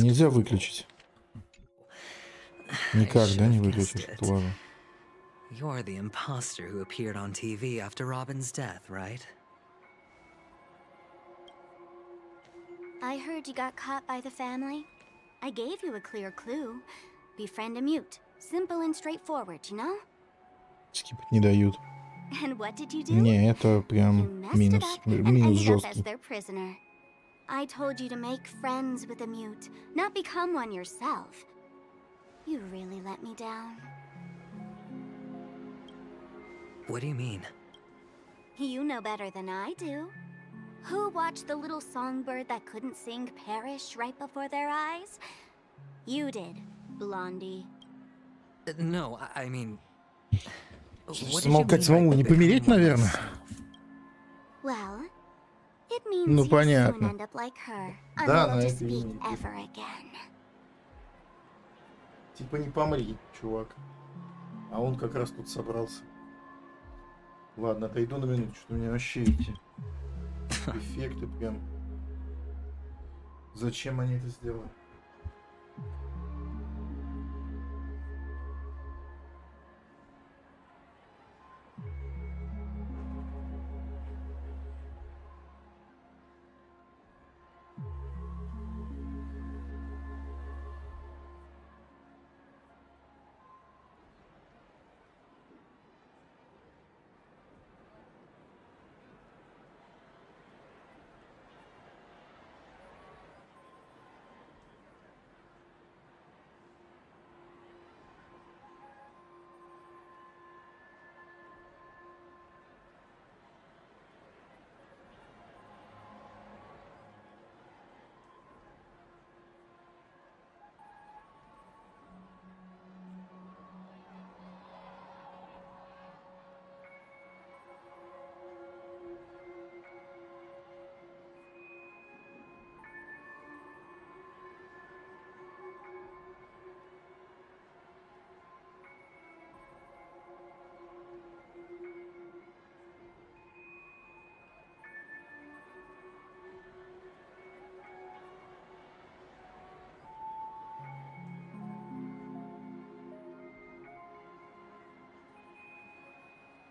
нельзя выключить? Никак, да, не выключишь? Ладно. You're the imposter who appeared on TV after Robin's death, right? I heard you got caught by the family. I gave you a clear clue. Befriend a mute. Simple and straightforward, you know? Скипать не дают. And what did you do? Не, это прям минус жесткий. Their prisoner. I told you to make friends with a mute, not become one yourself. You really let me down. What do you mean? You know better than I do. Who watched the little songbird that couldn't sing perish right before their eyes? You did, Blondie. No, I mean... Смолкать самому не помереть, наверное? Well, it means Ну, you понятно. soon end up like her, Да, unable на to это speak и... ever again. Типа не помри, чувак. А он как раз тут собрался. Ладно, отойду на минуту, что у меня вообще эти эффекты прям... Зачем они это сделали?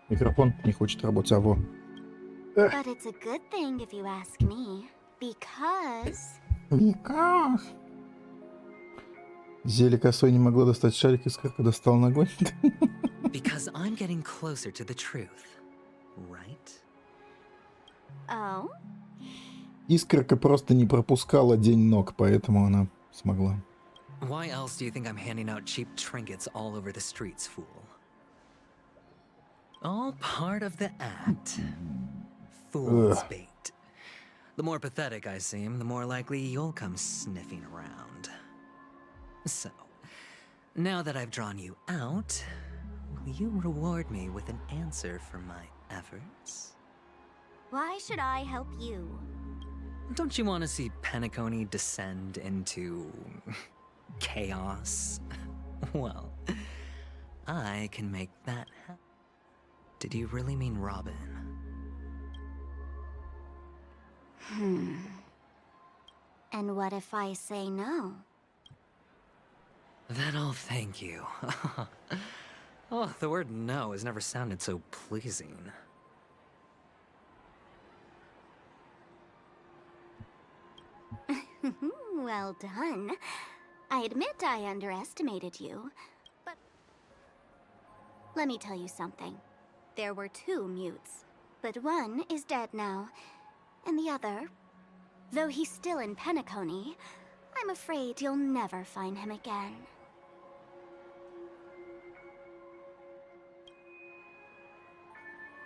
Микрофон не хочет работать, а во. But it's a good thing if you ask me, because... Зелье косой не могло достать шарик, искорка достал ногой. Because I'm getting closer to the truth, right? Oh? Искорка просто не пропускала день ног, поэтому она смогла. Why else do you think I'm handing out cheap trinkets all over the streets, fool? All part of the act. Fool's bait. The more pathetic I seem, the more likely you'll come sniffing around. So, now that I've drawn you out, will you reward me with an answer for my efforts? Why should I help you? Don't you want to see Penacony descend into... chaos? Well, I can make that happen. Did you really mean Robin? And what if I say no? Then I'll thank you. Oh, the word no has never sounded so pleasing. Well done. I admit I underestimated you, but... Let me tell you something. There were 2 mutes, but one is dead now, and the other, though he's still in Penacony, I'm afraid you'll never find him again.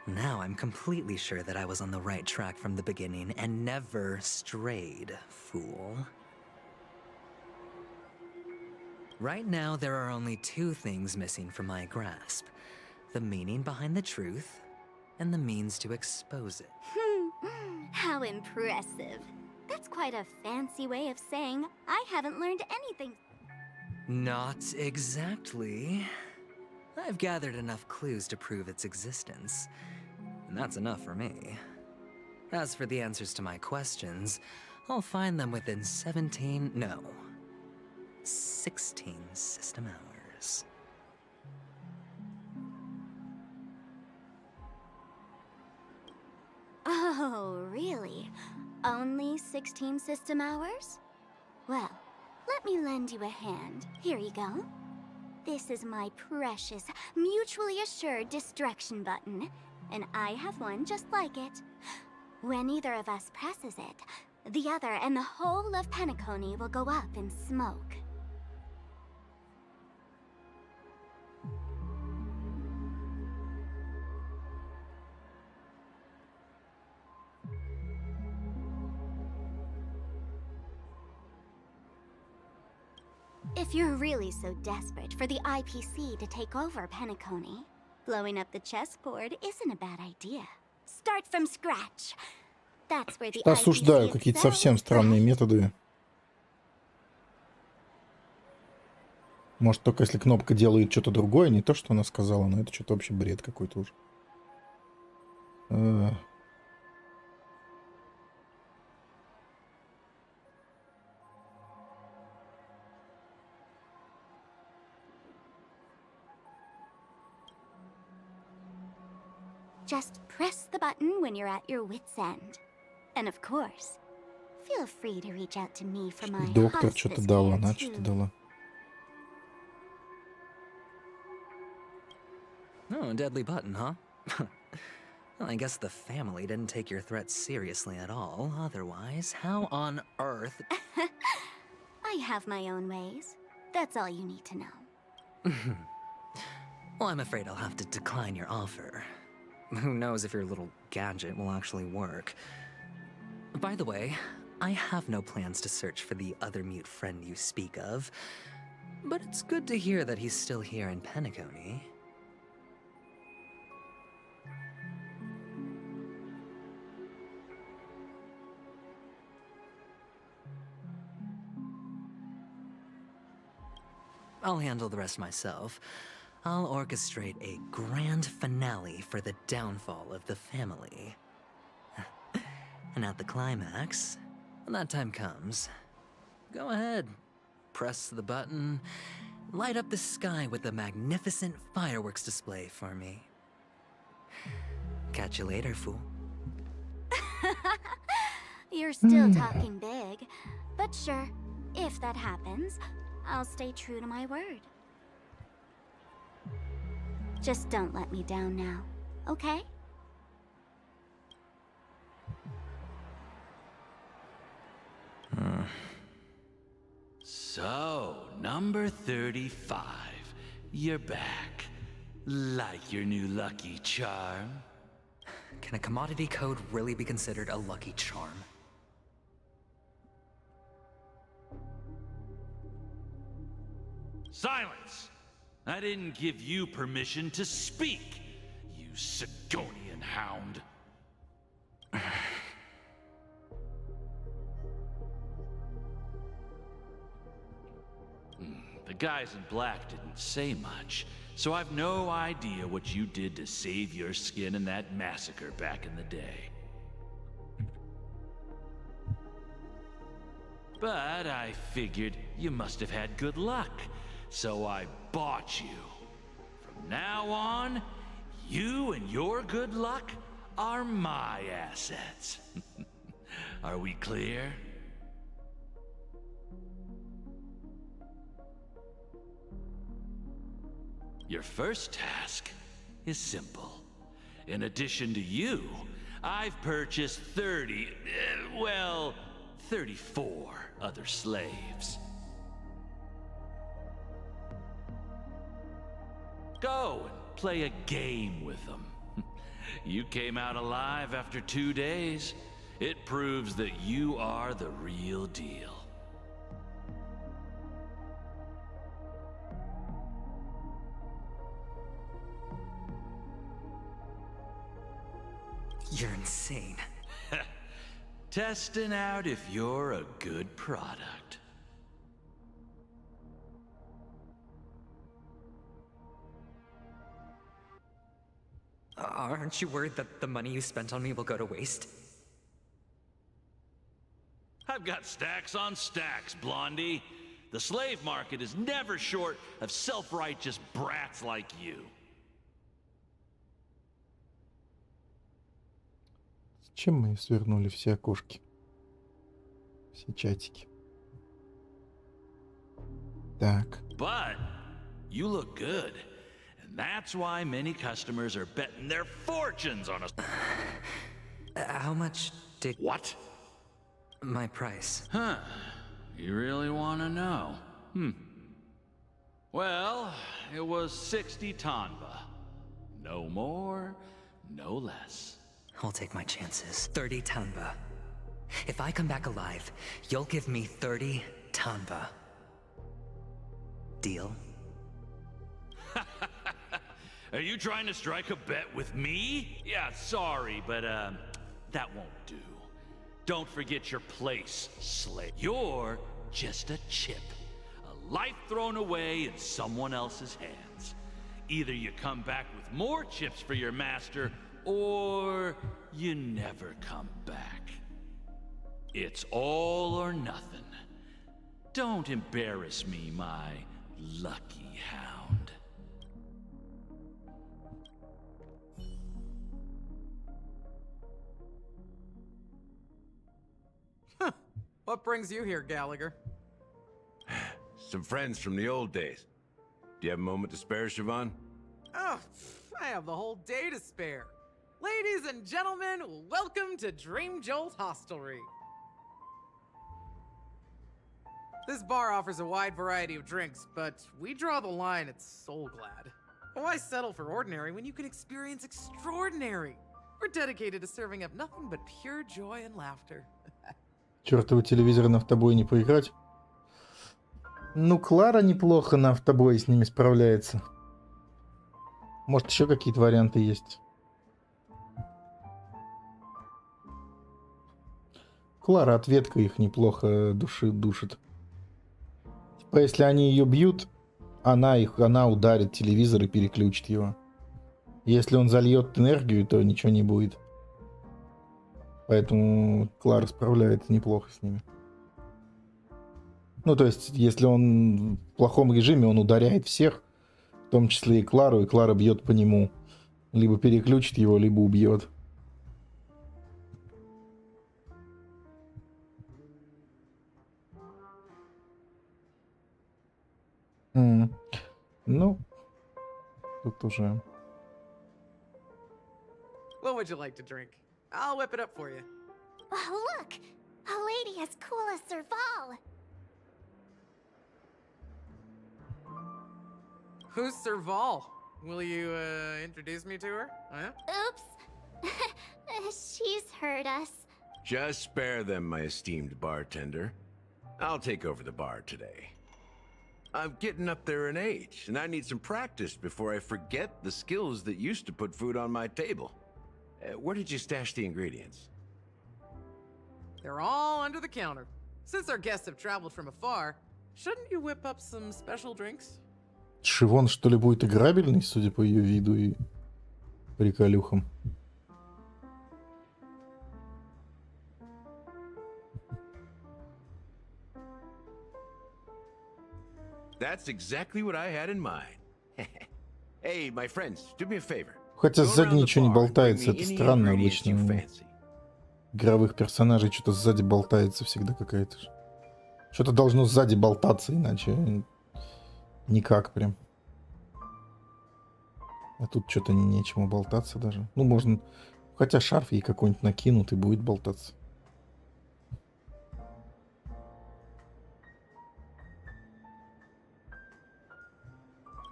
Now I'm completely sure that I was on the right track from the beginning and never strayed, fool. Right now, there are only two things missing from my grasp. The meaning behind the truth, and the means to expose it. How impressive. That's quite a fancy way of saying I haven't learned anything. Not exactly. I've gathered enough clues to prove its existence, and that's enough for me. As for the answers to my questions, I'll find them within 16 system hours. Oh, really? Only 16 system hours? Well, let me lend you a hand. Here you go. This is my precious, mutually assured distraction button, and I have one just like it. When either of us presses it, the other and the whole of Penacony will go up in smoke. If you're really so desperate for the IPC to take over Penacony, blowing up the chessboard isn't a bad idea. Start from scratch. That's where the Что осуждаю, какие-то совсем странные методы. Может, только если кнопка делает что-то другое, не то, что она сказала, но это что-то вообще бред какой-то уже. Just press the button when you're at your wit's end. And of course, feel free to reach out to me for my Доктор что-то дала, она что-то дала. Oh, a deadly button, huh? Well, I guess the family didn't take your threat seriously at all. Otherwise, how on earth... I have my own ways. That's all you need to know. Well, I'm afraid I'll have to decline your offer. Who knows if your little gadget will actually work. By the way, I have no plans to search for the other mute friend you speak of, but it's good to hear that he's still here in Penacony. I'll handle the rest myself. I'll orchestrate a grand finale for the downfall of the family. And at the climax, when that time comes, go ahead, press the button, light up the sky with a magnificent fireworks display for me. Catch you later, fool. You're still talking big, but sure, if that happens, I'll stay true to my word. Just don't let me down now, okay? So, number 35. You're back. Like your new lucky charm? Can a commodity code really be considered a lucky charm? Silence! I didn't give you permission to speak, you Sigonian hound. The guys in black didn't say much, so I've no idea what you did to save your skin in that massacre back in the day. But I figured you must have had good luck, so I bought you. From now on, you and your good luck are my assets. Are we clear? Your first task is simple. In addition to you, I've purchased 34 other slaves. Go and play a game with them. you came out alive after 2 days. It proves that you are the real deal. You're insane. Testing out if you're a good product. Aren't you worried that the money you spent on me will go to waste? I've got stacks on stacks, Blondie. The slave market is never short of self-righteous brats like you. Зачем мы свернули все окошки? Все чатики. Так. But you look good. And that's why many customers are betting their fortunes on us. How much did... What? My price. Huh. You really want to know? Well, it was 60 tanba. No more, no less. I'll take my chances. 30 tanba. If I come back alive, you'll give me 30 tanba. Deal? Are you trying to strike a bet with me? Yeah, sorry, but that won't do. Don't forget your place, slave. You're just a chip. A life thrown away in someone else's hands. Either you come back with more chips for your master, or you never come back. It's all or nothing. Don't embarrass me, my lucky hound. What brings you here, Gallagher? Some friends from the old days. Do you have a moment to spare, Siobhan? Oh, I have the whole day to spare. Ladies and gentlemen, welcome to Dream Jolt Hostelry. This bar offers a wide variety of drinks, but we draw the line at Soul Glad. Why settle for ordinary when you can experience extraordinary? We're dedicated to serving up nothing but pure joy and laughter. Чёртовы телевизоры на автобой не поиграть. Ну, Клара неплохо на автобой с ними справляется. Может, еще какие-то варианты есть. Клара ответка их неплохо душит. Типа, если они ее бьют, она ударит телевизор и переключит его. Если он зальет энергию, то ничего не будет. Поэтому Клара справляется неплохо с ними. Ну, то есть, если он в плохом режиме, он ударяет всех, в том числе и Клару бьет по нему. Либо переключит его, либо убьет. Ну, тут уже... What would you like to drink? I'll whip it up for you. Oh, look! A lady as cool as Serval! Who's Serval? Will you, introduce me to her? Huh? Oops! She's heard us. Just spare them, my esteemed bartender. I'll take over the bar today. I'm getting up there in age, and I need some practice before I forget the skills that used to put food on my table. Where did you stash the ingredients? They're all under the counter. Since our guests have traveled from afar, shouldn't you whip up some special drinks? Шивон, что ли, будет играбельный, судя по ее виду и приколюхам. That's exactly what I had in mind. Hey, my friends, do me a favor. Хотя сзади ничего не болтается, это странно обычно. Игровых персонажей что-то сзади болтается всегда какая-то. Что-то должно сзади болтаться, иначе никак прям. А тут что-то нечему болтаться даже. Ну, можно... Хотя шарф ей какой-нибудь накинут и будет болтаться.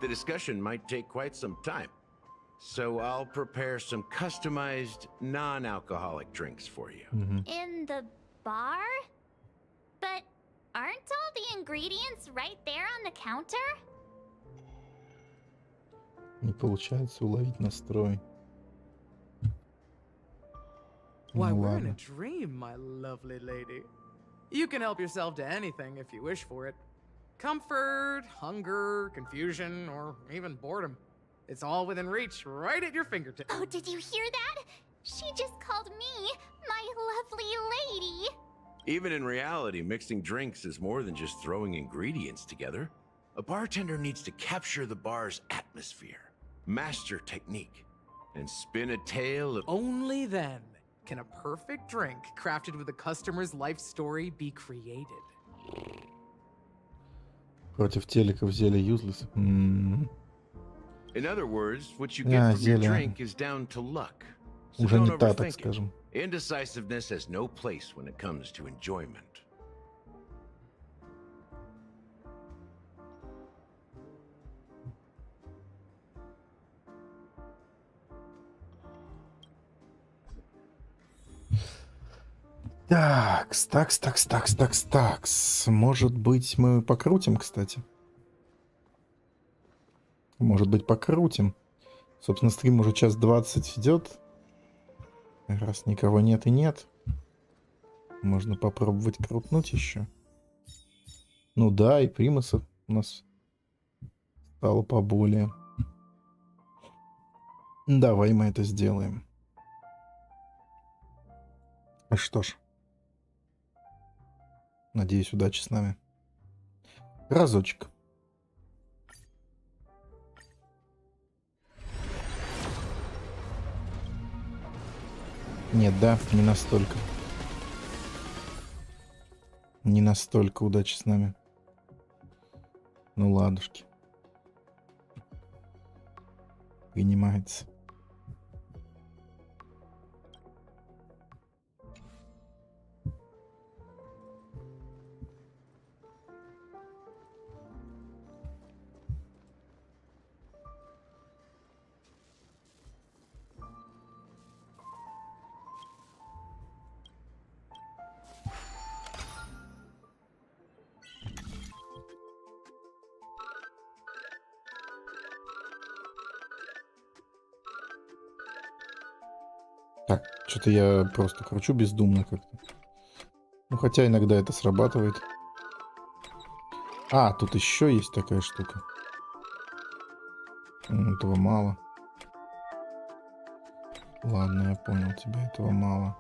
The discussion might take quite some time. So I'll prepare some customized, non-alcoholic drinks for you. In the bar? But aren't all the ingredients right there on the counter? Не получается уловить настрой. Why, Ну we're in a ладно. dream, my lovely lady. You can help yourself to anything if you wish for it. Comfort, hunger, confusion, or even boredom. It's all within reach, right at your fingertips. Oh, did you hear that? She just called me my lovely lady. Even in reality, mixing drinks is more than just throwing ingredients together. A bartender needs to capture the bar's atmosphere, master technique, and spin a tale of... Only then can a perfect drink crafted with a customer's life story be created. Против телеков зелье useless. In other words, what you get from your зелье. drink is down to luck. So Уже don't не та, так overthink it. скажем. Indecisiveness has no place when it comes to enjoyment. Такс. Может быть, мы покрутим, кстати. Может быть, покрутим. Собственно, стрим уже 1:20 идет. Раз никого нет и нет, можно попробовать крутнуть еще. Ну да, и примусов у нас стало поболее. Давай мы это сделаем. Что ж. Надеюсь, удачи с нами. Разочек. Нет, да, не настолько. Не настолько удачи с нами. Ну ладушки. Принимается. Так, что-то я просто кручу бездумно как-то. Ну, хотя иногда это срабатывает. А, тут еще есть такая штука. Этого мало. Ладно, я понял, тебе этого мало.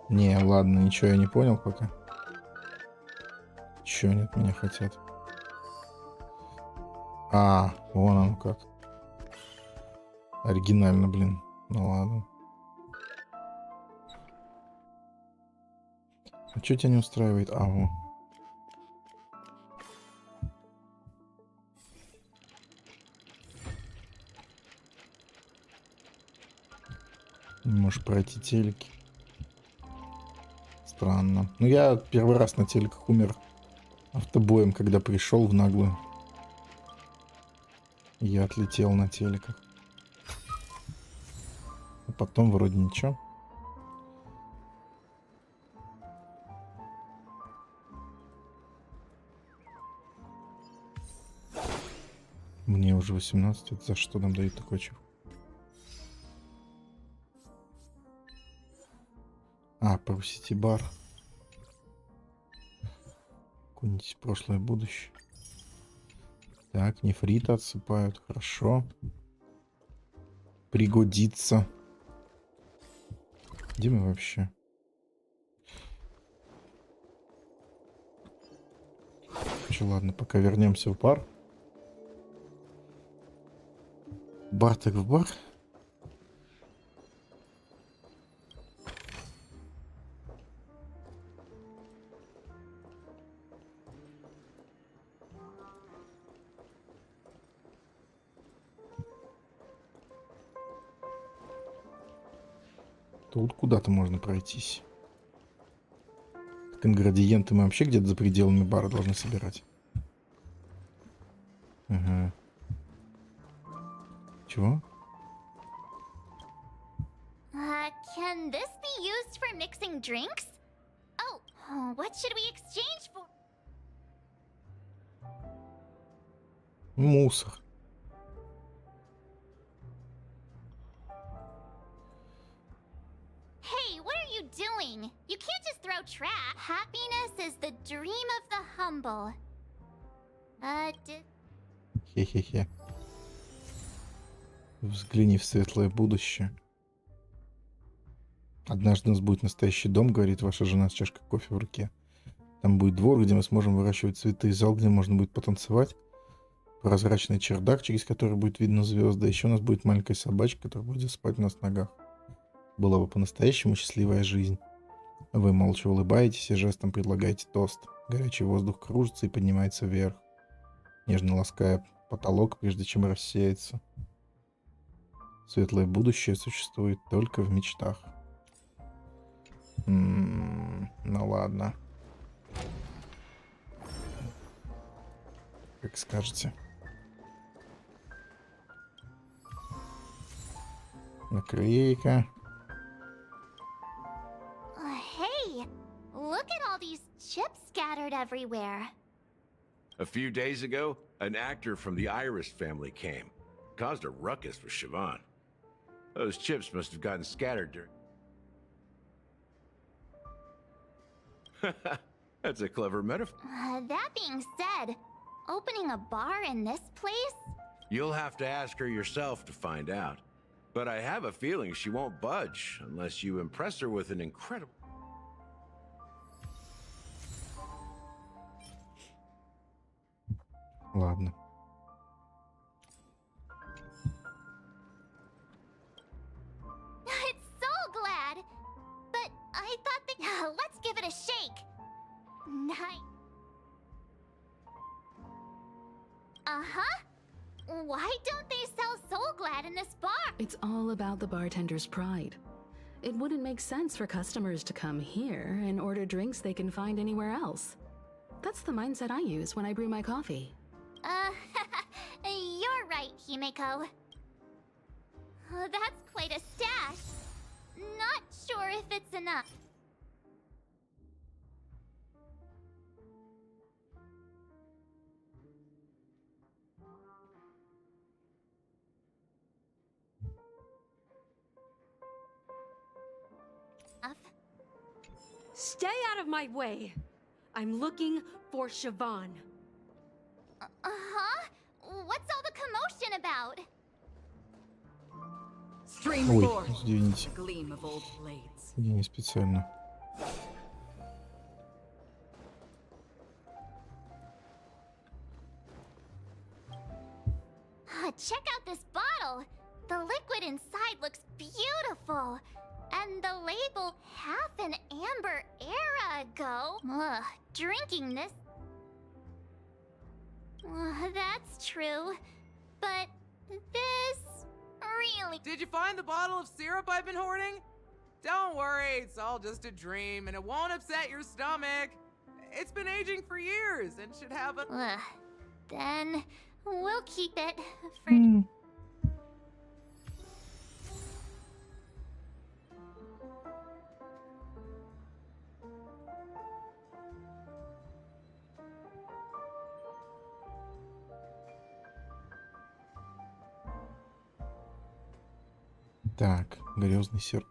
Не, ладно, ничего я не понял пока. Чё они от меня хотят? Вон оно как. Оригинально, блин. Ну ладно. А чё тебя не устраивает? Во. Не можешь пройти телеки. Странно. Ну, я первый раз на телеках умер автобоем, когда пришел в наглую. Я отлетел на телеках. А потом вроде ничего. Мне уже 18. Это за что нам дают такой чего? Повысите бар. Какое-нибудь прошлое, будущее. Так, нефриты отсыпают. Хорошо. Пригодится. Где мы вообще? Ладно, пока вернемся в бар. Бар так в бар. Тут куда-то можно пройтись. Так ингредиенты мы вообще где-то за пределами бара должны собирать. Ага. Чего? Can this be used for mixing drinks? Oh, what should we exchange for? Мусор. Hey, what are you doing? You can't just throw trash. Happiness is the dream of the humble. Хе-хе-хе. Взгляни в светлое будущее. Однажды у нас будет настоящий дом, говорит ваша жена с чашкой кофе в руке. Там будет двор, где мы сможем выращивать цветы, зал, где можно будет потанцевать, прозрачный чердак, через который будет видно звезды. Еще у нас будет маленькая собачка, которая будет спать у нас на ногах. Была бы по-настоящему счастливая жизнь. Вы молча улыбаетесь и жестом предлагаете тост. Горячий воздух кружится и поднимается вверх, нежно лаская потолок, прежде чем рассеяться. Светлое будущее существует только в мечтах. Ну ладно. Как скажете. Наклейка. Hey, look at all these chips scattered everywhere. A few days ago, an actor from the Iris family came. Caused a ruckus with Siobhan. Those chips must have gotten scattered during... That's a clever metaphor. That being said, opening a bar in this place? You'll have to ask her yourself to find out. But I have a feeling she won't budge unless you impress her with an incredible... Ладно. It's so glad. But I thought that... let's give it a shake. Nice. Uh-huh. Why don't they sell Soul Glad in this bar? It's all about the bartender's pride. It wouldn't make sense for customers to come here and order drinks they can find anywhere else. That's the mindset I use when I brew my coffee. You're right, Himeko. That's quite a stash. Not sure if it's enough. Stay out of my way. I'm looking for Siobhan. Uh-huh? What's all the commotion about? Stream Ой, forth. извините. Gleam of old blades. Я не специально. Check out this bottle. The liquid inside looks beautiful. And the label half an amber era ago. Drinking this... that's true. But this... really... Did you find the bottle of syrup I've been hoarding? Don't worry, it's all just a dream, and it won't upset your stomach. It's been aging for years, and should have a... then we'll keep it for... Так, грёзный серп.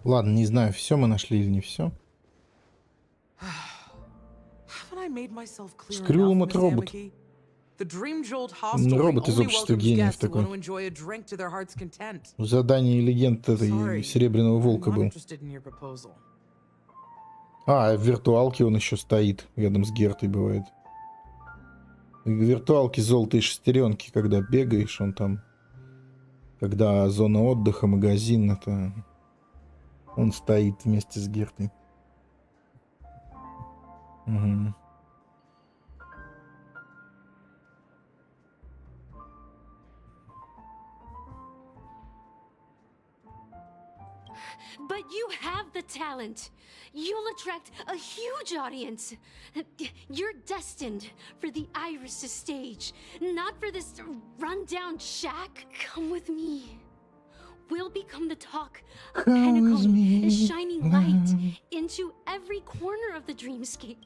Ладно, не знаю, все мы нашли или не все. Скрыл ему робот. Робот из общества гениев такой. Задание легенд этой Серебряного Волка был. А, в виртуалке он еще стоит. Рядом с Гертой бывает. В виртуалке золотые шестеренки, когда бегаешь, он там... Когда зона отдыха, магазин, это... Он стоит вместе с Гертой. Угу. But you have the talent. You'll attract a huge audience. You're destined for the Iris' stage, not for this rundown shack. Come with me. We'll become the talk, a pinnacle, a shining light into every corner of the dreamscape.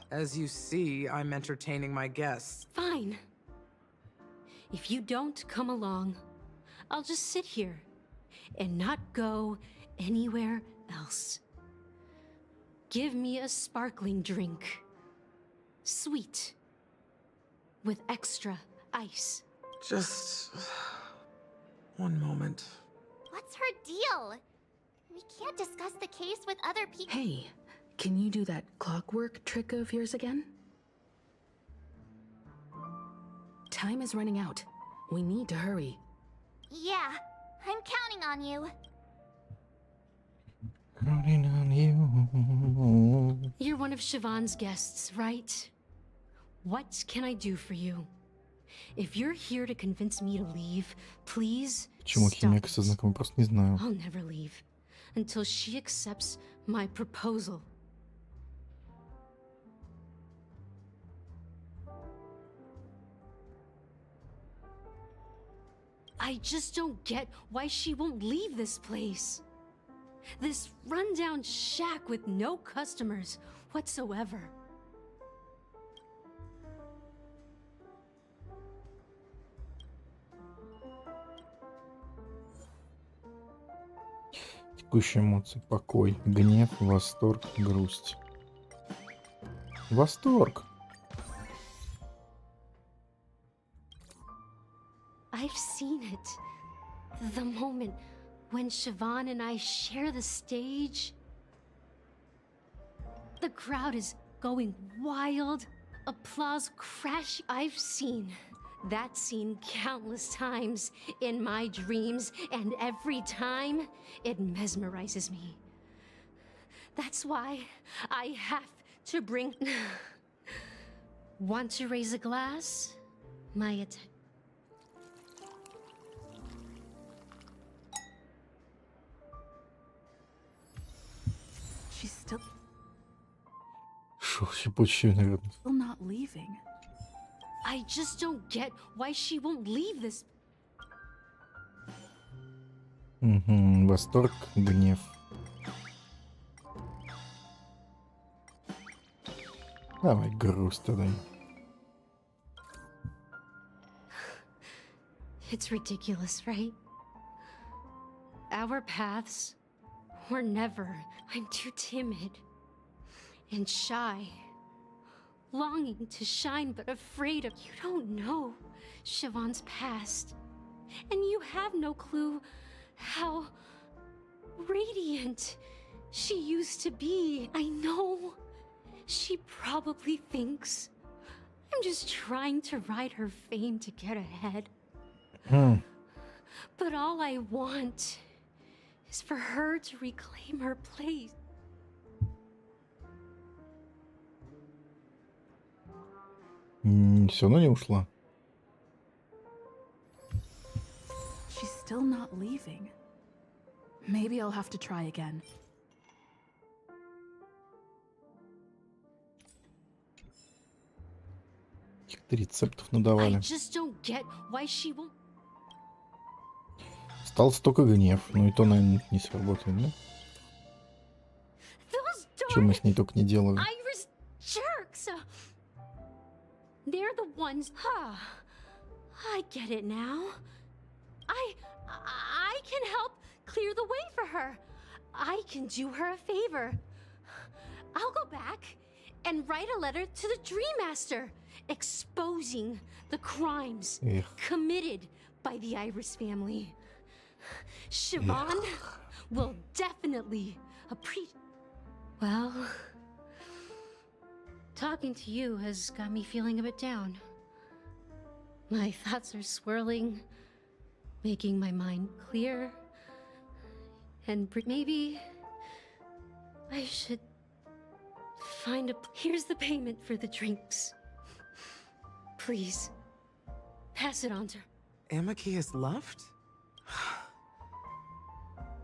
As you see, I'm entertaining my guests. Fine. If you don't come along, I'll just sit here and not go anywhere else. Give me a sparkling drink. Sweet. With extra ice. Just... one moment. What's her deal? We can't discuss the case with other people. Hey, can you do that clockwork trick of yours again? Time is running out. We need to hurry. Yeah, I'm counting on you. Counting on you. You're one of Siobhan's guests, right? What can I do for you? If you're here to convince me to leave, please Почему stop. химика со знаком? Просто не знаю. I'll never leave until she accepts my proposal. I just don't get why she won't leave this place. This rundown shack with no customers whatsoever. Текущие эмоции. Покой, гнев, восторг, грусть. Восторг. I've seen it. The moment when Siobhan and I share the stage. The crowd is going wild. Applause crash. I've seen that scene countless times in my dreams, and every time it mesmerizes me. That's why I have to bring... Want to raise a glass? My attention. She's still Шипучий, наверное. not leaving. I just don't get why she won't leave this. Угу. Восторг, гнев. Давай грусть тогда. It's ridiculous, right? Our paths were never... I'm too timid and shy, longing to shine but afraid of... You don't know Siobhan's past, and you have no clue how radiant she used to be. I know she probably thinks I'm just trying to ride her fame to get ahead. But all I want is for her to reclaim her place. Все равно не ушла. She's still not leaving. Maybe I'll have to try again. Каких-то рецептов надавали. I just don't get why she won't... Остался только гнев. Ну и то, наверное, не сработает, да? Что мы с ней только не делали. Iris jerks! They're the ones... I get it now. I can help clear the way for her. I can do her a favor. I'll go back and write a letter to the Dream Master, exposing the crimes committed by the Iris family. Siobhan will definitely appreciate... Well, Talking to you has got me feeling a bit down. My thoughts are swirling, making my mind clear. And maybe I should find a... Here's the payment for the drinks. Please, pass it on to her. Amaki has left?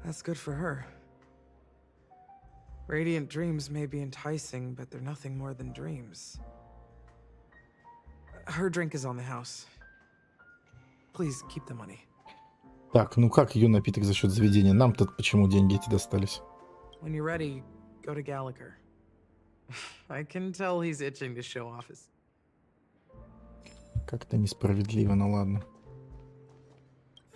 That's good for her. Radiant dreams may be enticing, but they're nothing more than dreams. Her drink is on the house. Please keep the money. Так, ну как ее напиток за счет заведения? Нам-то почему деньги эти достались? When you're ready, go to Gallagher. I can tell he's itching to show off his... Как-то несправедливо, ну ладно.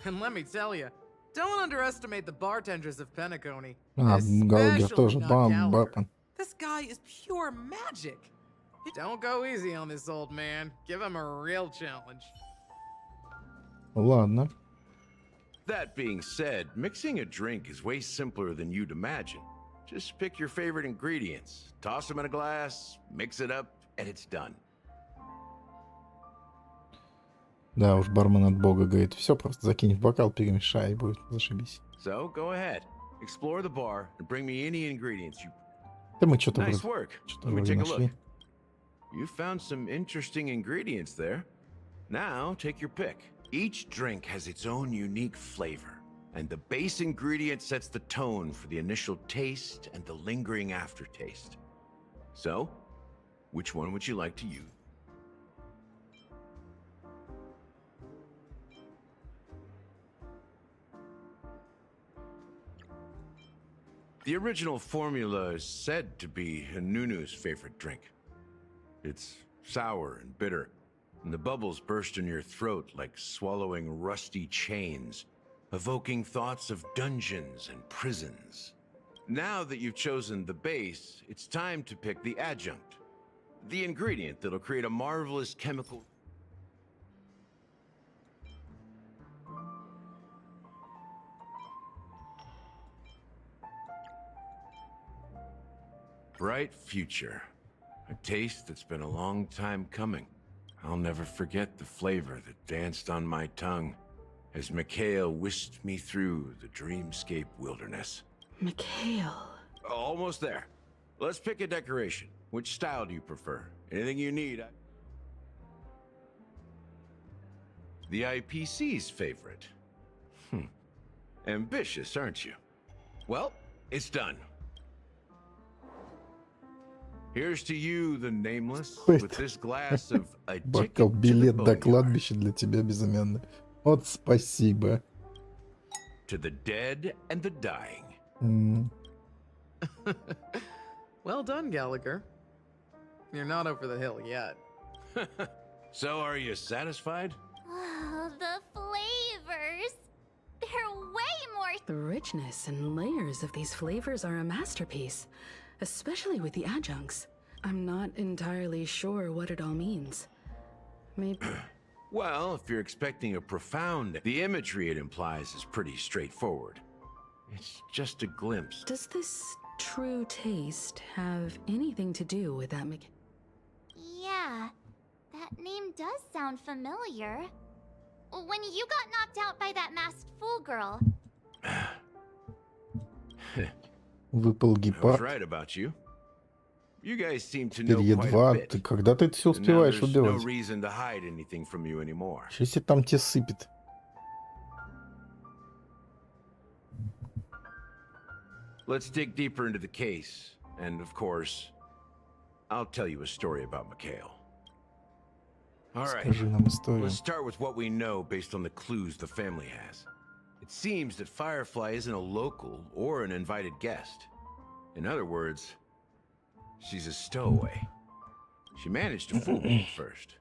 And let me tell you, don't underestimate the bartenders of Penacony. Галагер тоже. Бам. This guy is pure magic. Don't go easy on this old man. Give him a real challenge. Ладно. That being said, mixing a drink is way simpler than you'd imagine. Just pick your favorite ingredients, toss them in a glass, mix it up, and it's done. Да уж, бармен от бога говорит, все просто закинь в бокал, перемешай, и будет зашибись. So, go ahead. Explore the bar and bring me any ingredients you... Да мы что-то Nice work. Let me take a look. нашли. You found some interesting ingredients there. Now, take your pick. Each drink has its own unique flavor, and the base ingredient sets the tone for the initial taste and the lingering aftertaste. So, which one would you like to use? The original formula is said to be Nunu's favorite drink. It's sour and bitter, and the bubbles burst in your throat like swallowing rusty chains, evoking thoughts of dungeons and prisons. Now that you've chosen the base, it's time to pick the adjunct, the ingredient that'll create a marvelous chemical... Bright future. A taste that's been a long time coming. I'll never forget the flavor that danced on my tongue as Mikhail whisked me through the dreamscape wilderness. Mikhail. Almost there. Let's pick a decoration. Which style do you prefer? Anything you need? The IPC's favorite. Ambitious, aren't you? Well, it's done. Here's to you, the nameless, with this glass of a Бокал, билет до кладбища для тебя безымянный. Вот спасибо. To the dead and the dying. Well done, Gallagher. You're not over the hill yet. So, are you satisfied? Oh, the flavors. They're way more... The richness and layers of these flavors are a masterpiece, especially with the adjuncts. I'm not entirely sure what it all means. Maybe... Well, if you're expecting a profound... The imagery it implies is pretty straightforward. It's just a glimpse. Does this true taste have anything to do with that Yeah, that name does sound familiar. When you got knocked out by that masked fool girl... Выпал I was гепард. right about you. You guys seem to know Теперь quite a Е2. bit. Ты когда ты это все And now успеваешь there's no убивать? reason to hide anything from you anymore. Что если там тебе сыпет? Let's dig deeper into the case. And of course, I'll tell you a story about Mikhail. All right, Скажи нам историю. let's start with what we know based on the clues the family has. It seems that Firefly isn't a local or an invited guest. In other words, she's a stowaway. She managed to fool me at first.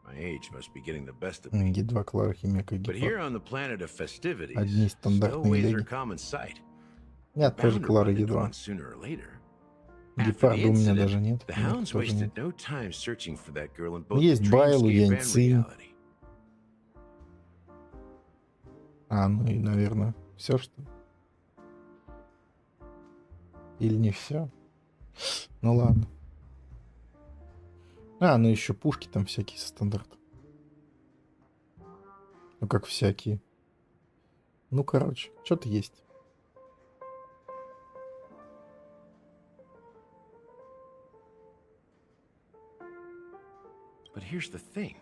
My age must be getting the best of me. Е2, Клара, Химека, But here гепард. on the planet of festivities, Одни стандартные stowaways are леди. a common sight. Нет, тоже Bound to Клара run into Е2. one sooner or later. After the Гепарда у меня incident, даже нет. the Химека hounds тоже wasted нет. no time searching for that girl in both Есть Байл, dreamscape and Яньцин. reality. А, ну и, наверное, все, что ли? Или не все? Ну ладно. А, ну еще пушки там всякие со стандарта. Ну как всякие. Ну короче, что-то есть. But here's the thing.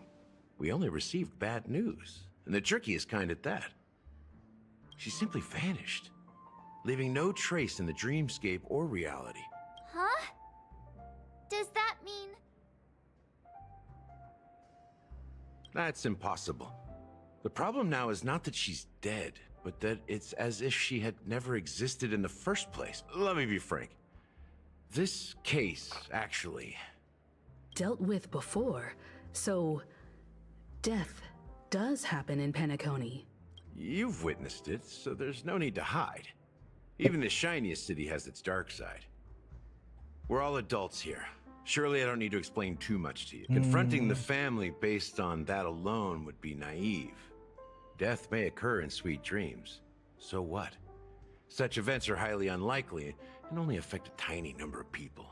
We only received bad news, and the trickiest kind at that. She simply vanished, leaving no trace in the dreamscape or reality. Huh? Does that mean... That's impossible. The problem now is not that she's dead, but that it's as if she had never existed in the first place. Let me be frank. This case, actually... Dealt with before, so death does happen in Penacony. You've witnessed it, so there's no need to hide. Even the shiniest city has its dark side. We're all adults here. Surely I don't need to explain too much to you. Confronting the family based on that alone would be naive. Death may occur in sweet dreams. So what? Such events are highly unlikely and only affect a tiny number of people.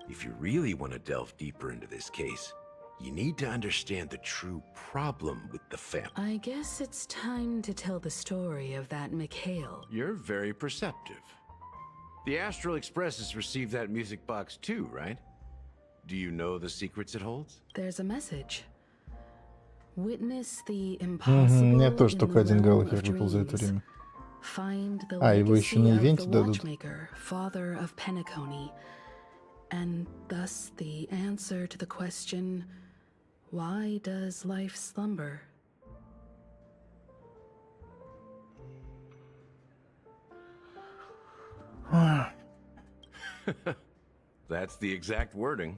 If you really want to delve deeper into this case, you need to understand the true problem with the family. I guess it's time to tell the story of that Mikhail. You're very perceptive. The Astral Express has received that music box too, right? Do you know the secrets it holds? There's a message. Witness the impossible Мне тоже in только the один realm галахер of выпал за это dreams. время. Find the А, его еще на legacy of ивенте the дадут. watchmaker, father of Penacony, and thus the answer to the question, why does life slumber? That's the exact wording.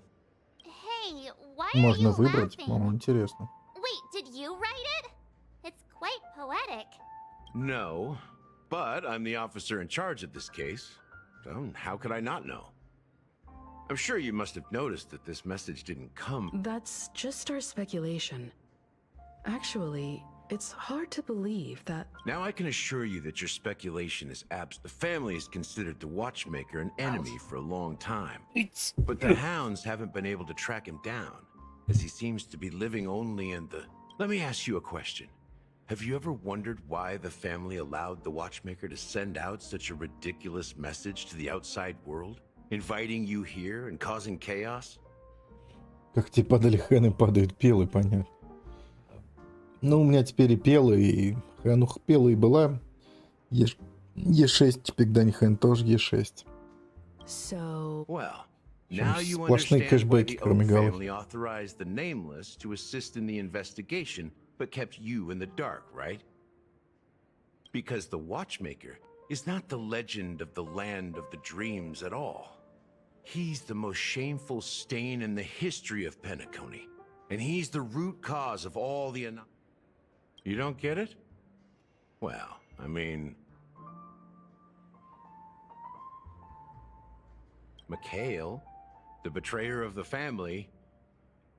Hey, why Можно are you выбрать, laughing? по-моему, интересно. Wait, did you write it? It's quite poetic. No, but I'm the officer in charge of this case, so how could I not know? I'm sure you must have noticed that this message didn't come. That's just our speculation. Actually, it's hard to believe that... Now I can assure you that your speculation is The family has considered the watchmaker an enemy for a long time. But the hounds haven't been able to track him down, as he seems to be living only in the... Let me ask you a question. Have you ever wondered why the family allowed the watchmaker to send out such a ridiculous message to the outside world? Inviting you here and causing chaos? Как тебе падали хэны, падают пелы, понятно. Ну, у меня теперь и пелы, и хэн, пелы и была. Е6, теперь Дань хэн тоже Е6. So... Well, now you Сплошные understand why кэшбэки, the O кроме галов. family authorized the Nameless to assist in the investigation, but kept you in the dark, right? Because the Watchmaker is not the legend of the land of the dreams at all. He's the most shameful stain in the history of Penacony, and he's the root cause of all the... You don't get it? Well, I mean... Mikhail, the betrayer of the family,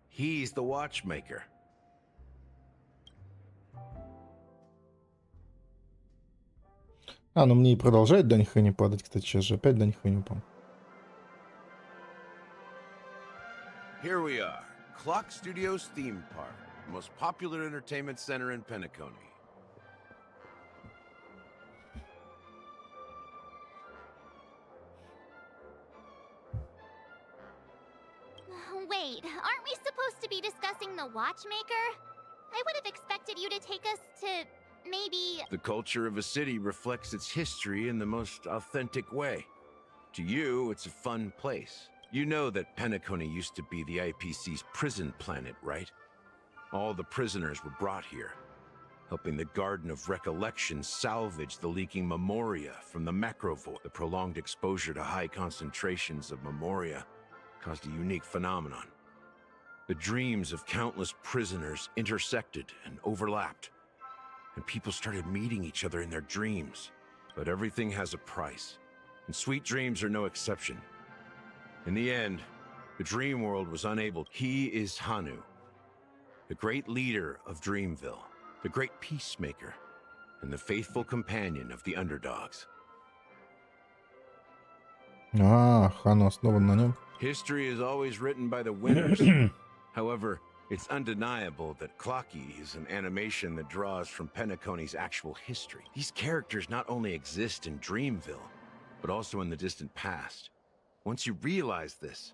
he's the Watchmaker. А, ну мне и продолжает Дань хэни падать, кстати, сейчас же опять Дань хэни упал. Here we are, Clock Studios theme park, the most popular entertainment center in Penacony. Wait, aren't we supposed to be discussing the Watchmaker? I would have expected you to take us to maybe... The culture of a city reflects its history in the most authentic way. To you, it's a fun place. You know that Penacony used to be the IPC's prison planet, right? All the prisoners were brought here, helping the Garden of Recollection salvage the leaking memoria from the macrovoid. The prolonged exposure to high concentrations of memoria caused a unique phenomenon. The dreams of countless prisoners intersected and overlapped, and people started meeting each other in their dreams. But everything has a price, and sweet dreams are no exception. In the end, the dream world was unable. He is Hanu, the great leader of Dreamville, the great peacemaker, and the faithful companion of the underdogs. А, Хану основан на нем. History is always written by the winners. However, it's undeniable that Clocky is an animation that draws from Penacony's actual history. These characters not only exist in Dreamville, but also in the distant past. Once you realize this,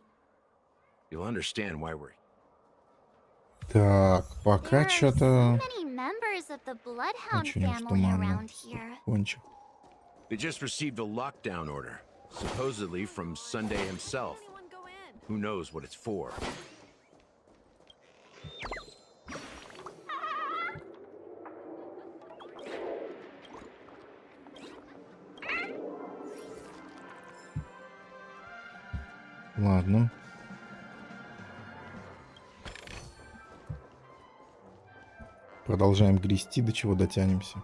you'll understand why we're... Так, пока что-то... Many members of the Bloodhound Очень уж family туманно. around here. Кончик. They just received a lockdown order, supposedly from Sunday himself. Who knows what it's for? Ладно. Продолжаем грести, до чего дотянемся.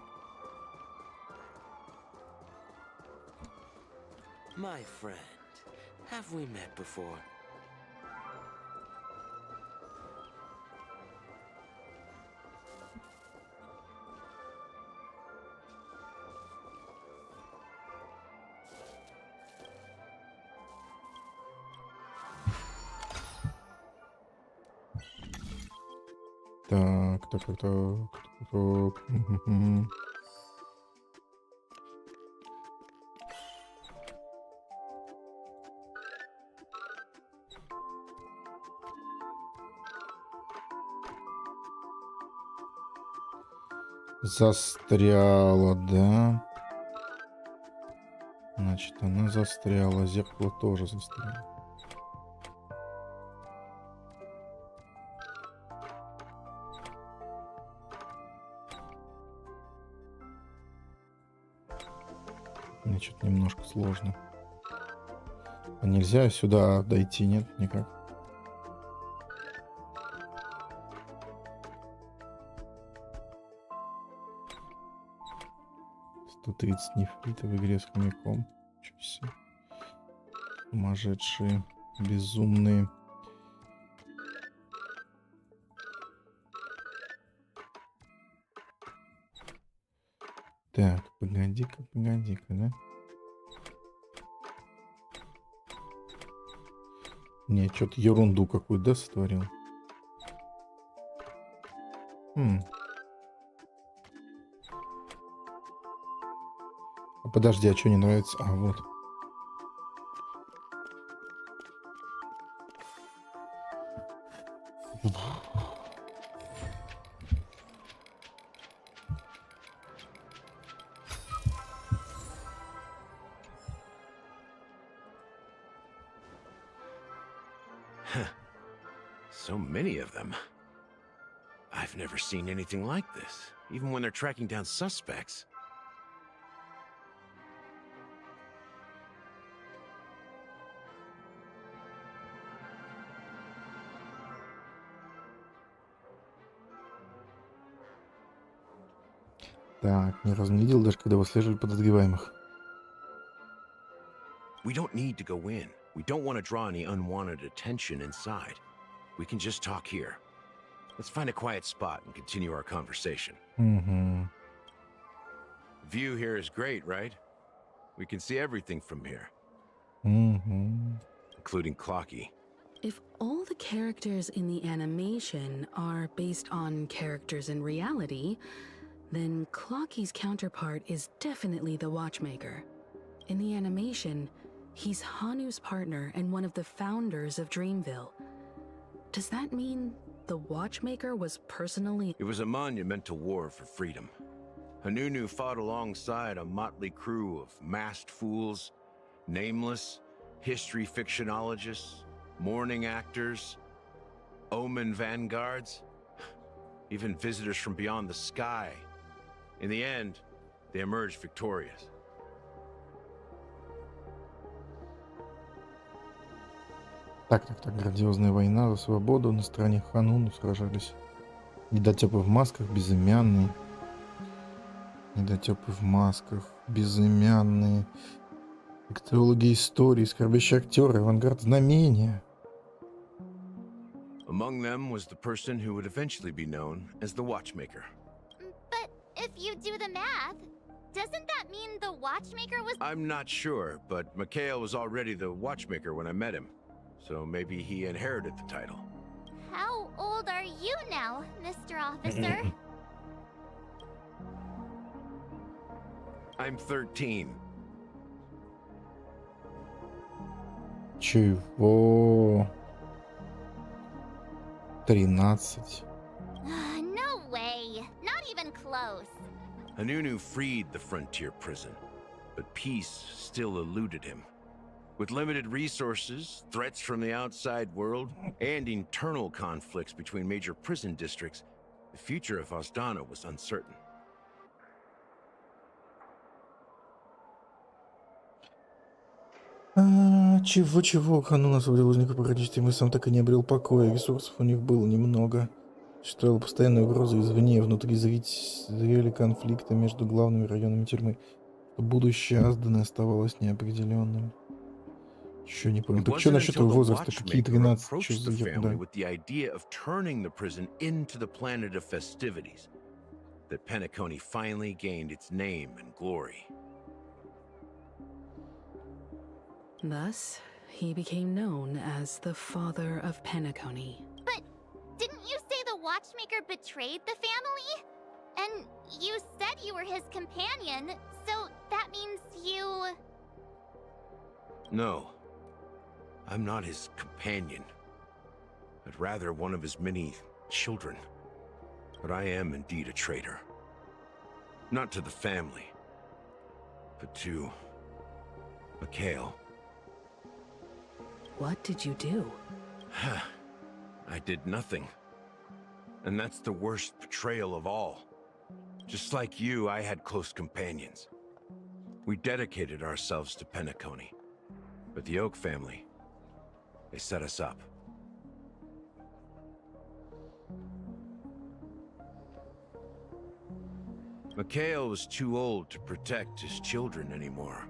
My friend, have we met before? Так. Мгм. Застряла, да? Значит, она застряла. Зеркало тоже застряло. Значит, немножко сложно. А нельзя сюда дойти, нет? Никак. $130 нефрита в игре с хомяком. Ничего себе. Сумасшедшие, безумные. Так, погоди-ка, да? Не, что-то ерунду какую-то, да, сотворил? А подожди, а что не нравится? А, вот. So many of them. I've never seen anything like this, even when they're tracking down suspects. Так, ни разу не видел, даже когда выслеживали подозреваемых. We don't need to go in. We don't want to draw any unwanted attention inside. We can just talk here. Let's find a quiet spot and continue our conversation. Угу. View here is great, right? We can see everything from here. Угу. Including Clocky. If all the characters in the animation are based on characters in reality, then Clocky's counterpart is definitely the Watchmaker. In the animation, he's Hanu's partner and one of the founders of Dreamville. Does that mean the Watchmaker was personally... It was a monumental war for freedom. Hanunu fought alongside a motley crew of masked fools, nameless, history fictionologists, mourning actors, omen vanguards, even visitors from beyond the sky. In the end, they emerged victorious. Так, грандиозная война за свободу на стороне Хануну сражались. Недотёпы в масках, безымянные. Недотёпы в масках, безымянные. Эктерологи истории, скорбящие актеры, авангард знамения. Among them was the person who would eventually be known as the Watchmaker. But if you do the math, doesn't that mean the Watchmaker was... I'm not sure, but Mikhail was already the Watchmaker when I met him. so maybe he inherited the title. How old are you now, Mr. Officer? I'm 13. Чего? 13. No way. Not even close. Anunu freed the frontier prison, but peace still eluded him. With limited resources, threats from the outside world, and internal conflicts between major prison districts, the future of Osdana was uncertain. Чего? Ханун освободил узника практически, мы сам так и не обрел покоя. Ресурсов у них было немного. Существовала постоянная угроза извне, внутри зрели конфликты между главными районами тюрьмы. Будущее Азданы оставалось неопределенным. Еще не понял. Так что насчет его возраста? Какие 13? Что за ерунда? With the idea of turning the prison into the planet of festivities, that Penacony finally gained its name and glory. Thus, he became known as the father of Penacony. But didn't you say the watchmaker betrayed the family? And you said you were his companion, so that means you... No, I'm not his companion, but rather one of his many children. But I am indeed a traitor. Not to the family, but to Mikhail. What did you do? I did nothing. And that's the worst betrayal of all. Just like you, I had close companions. We dedicated ourselves to Penacony. But the Oak family, they set us up. Mikhail was too old to protect his children anymore.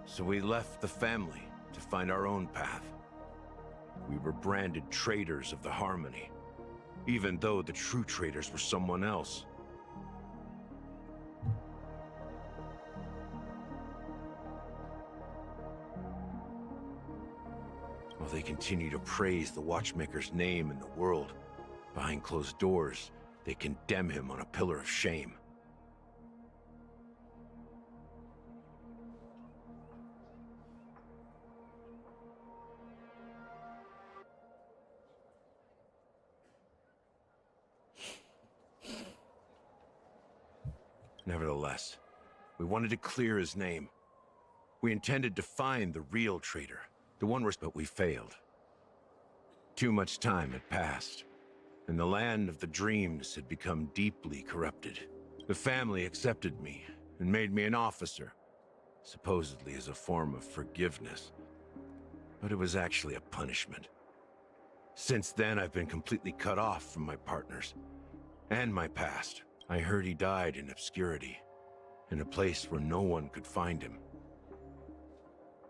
So we left the family to find our own path. We were branded traitors of the Harmony, even though the true traitors were someone else. While they continue to praise the Watchmaker's name in the world, behind closed doors, they condemn him on a pillar of shame. Nevertheless, we wanted to clear his name. We intended to find the real traitor, the one but we failed. Too much time had passed, and the land of the dreams had become deeply corrupted. The family accepted me and made me an officer, supposedly as a form of forgiveness. But it was actually a punishment. Since then, I've been completely cut off from my partners and my past. I heard he died in obscurity, in a place where no one could find him.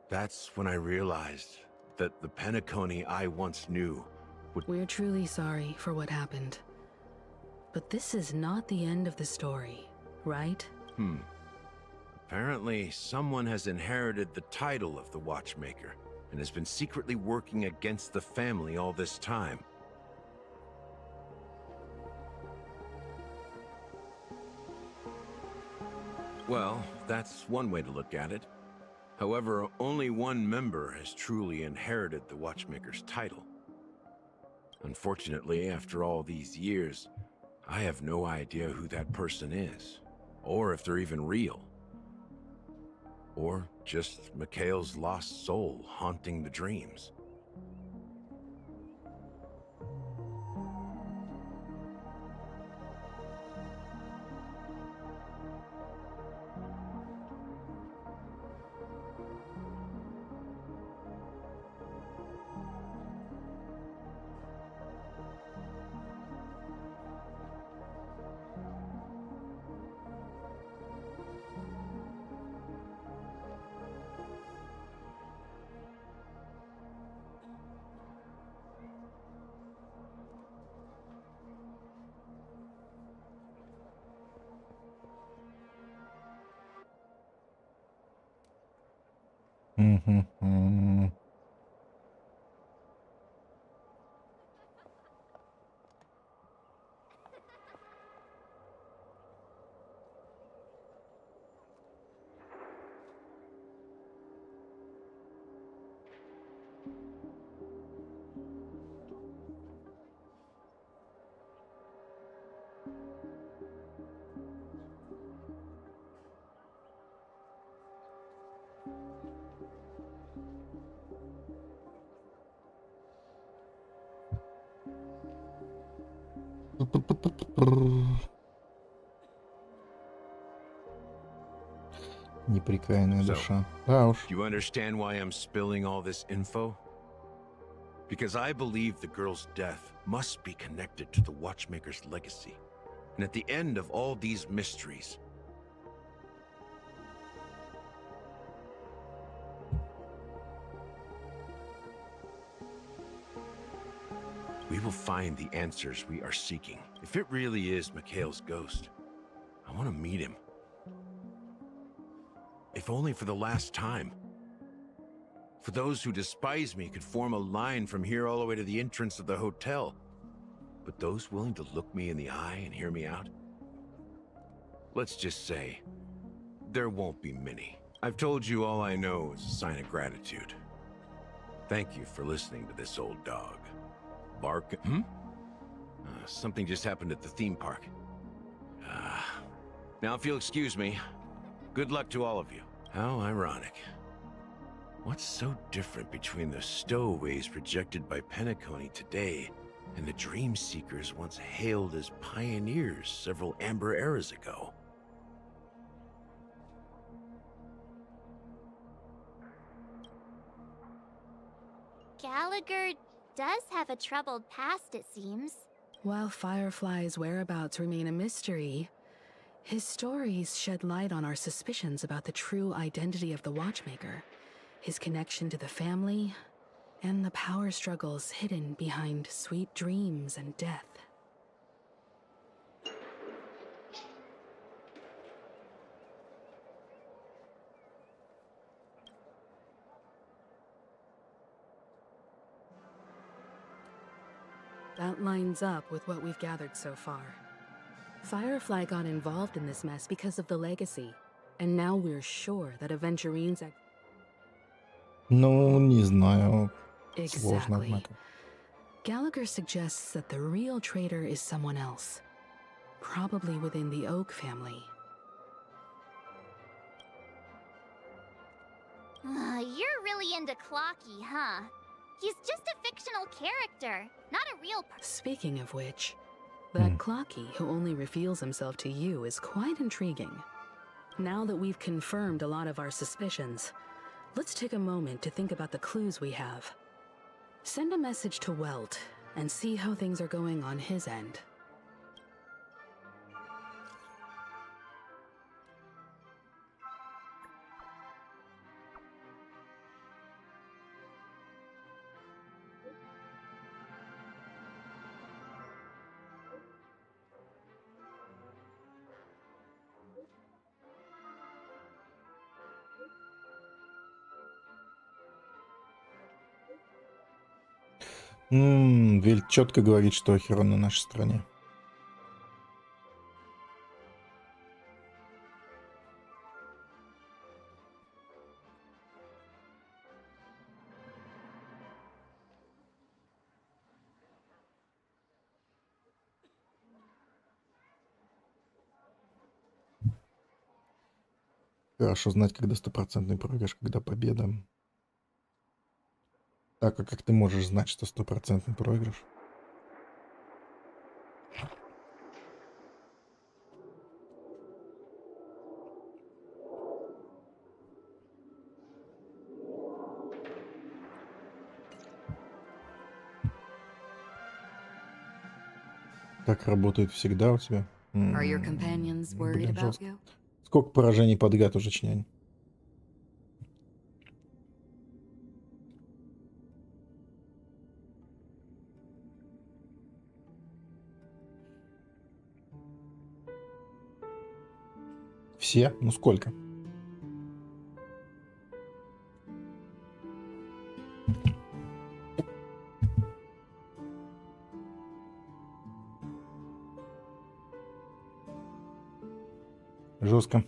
That's when I realized that the Penacony I once knew would... We're truly sorry for what happened. But this is not the end of the story, right? Apparently, someone has inherited the title of the Watchmaker and has been secretly working against the family all this time. Well, that's one way to look at it. However, only one member has truly inherited the Watchmaker's title. Unfortunately, after all these years, I have no idea who that person is, or if they're even real. Or just Mikhail's lost soul haunting the dreams. Неприкаянная So, душа. Да уж. do you understand why I'm spilling all this info? Because I believe the girl's death must be connected to the Watchmaker's legacy. And at the end of all these mysteries, we will find the answers we are seeking. If it really is Mikhail's ghost, I want to meet him. If only for the last time. For those who despise me could form a line from here all the way to the entrance of the hotel. But those willing to look me in the eye and hear me out? Let's just say, there won't be many. I've told you all I know is a sign of gratitude. Thank you for listening to this old dog. Bark? Something just happened at the theme park. Now if you'll excuse me, good luck to all of you. How ironic. What's so different between the stowaways projected by Penacony today and the dream seekers once hailed as pioneers several amber eras ago? Gallagher does have a troubled past, it seems. While Firefly's whereabouts remain a mystery, his stories shed light on our suspicions about the true identity of the Watchmaker, his connection to the family, and the power struggles hidden behind sweet dreams and death. That lines up with what we've gathered so far. Firefly got involved in this mess because of the legacy, and now we're sure that Aventurine's... Ну, не знаю. Сложно, Exactly. однако. Gallagher suggests that the real traitor is someone else, probably within the Oak family. You're really into Clocky, huh? He's just a fictional character, not a real person. Speaking of which, that Clocky who only reveals himself to you is quite intriguing. Now that we've confirmed a lot of our suspicions, let's take a moment to think about the clues we have. Send a message to Welt and see how things are going on his end. Вель четко говорит, что Херон на нашей стороне. Хорошо знать, когда стопроцентный проигрыш, когда победа. Так, а как ты можешь знать, что стопроцентный проигрыш? Так работает всегда у тебя? Are your companions worried Блин, about жестко. you? Сколько поражений подряд уже, Чинянь? Все? Ну сколько? Жестко.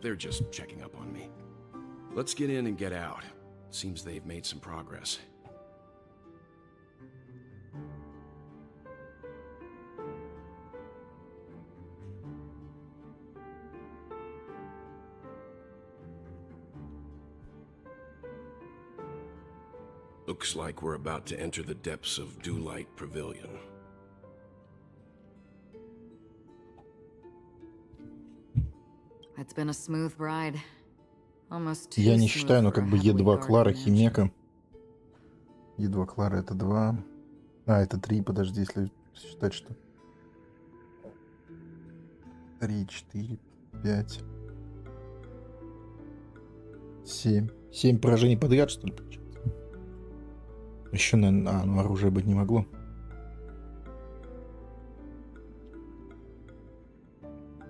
They're just checking up on me. Let's get in and get out. Seems they've made some progress. Looks like we're about to enter the depths of Dewlight Pavilion. It's been a smooth ride. Almost too Я не smooth считаю, но for a как бы heavily Е2 guarded Клара, mansion. Химека. Е2 Клара это 2. А, это 3, подожди, если считать, что... 3, 4, 5... 7. 7 поражений подряд, что ли, получается? Еще, наверное... А, ну оружия быть не могло.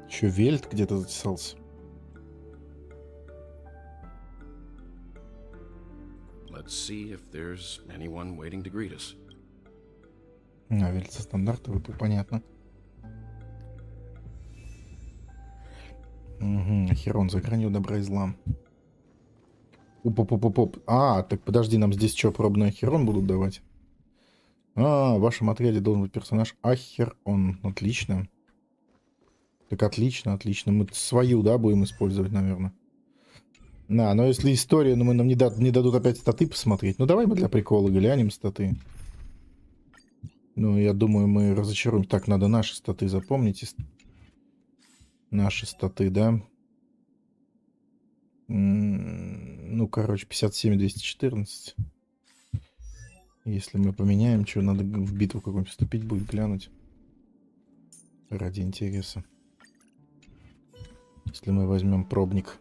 Еще Вельт где-то затесался. Let's see if there's anyone waiting to greet us. А, Вельт со стандарта выпал, понятно. Угу, Херон за гранью добра и зла. Оп-оп-оп-оп. А, так подожди, нам здесь что, пробный Херон будут давать? А, в вашем отряде должен быть персонаж Ахерон. Отлично. Так отлично, отлично. Мы свою, да, будем использовать, наверное. Да, но если история, ну, нам не дадут опять статы посмотреть. Ну, давай мы для прикола глянем статы. Ну, я думаю, мы разочаруем. Так, надо наши статы запомнить. Наши статы, да. Ну, короче, 57 и 214. Если мы поменяем, что, надо в битву какую-нибудь вступить будет, глянуть. Ради интереса. Если мы возьмем пробник.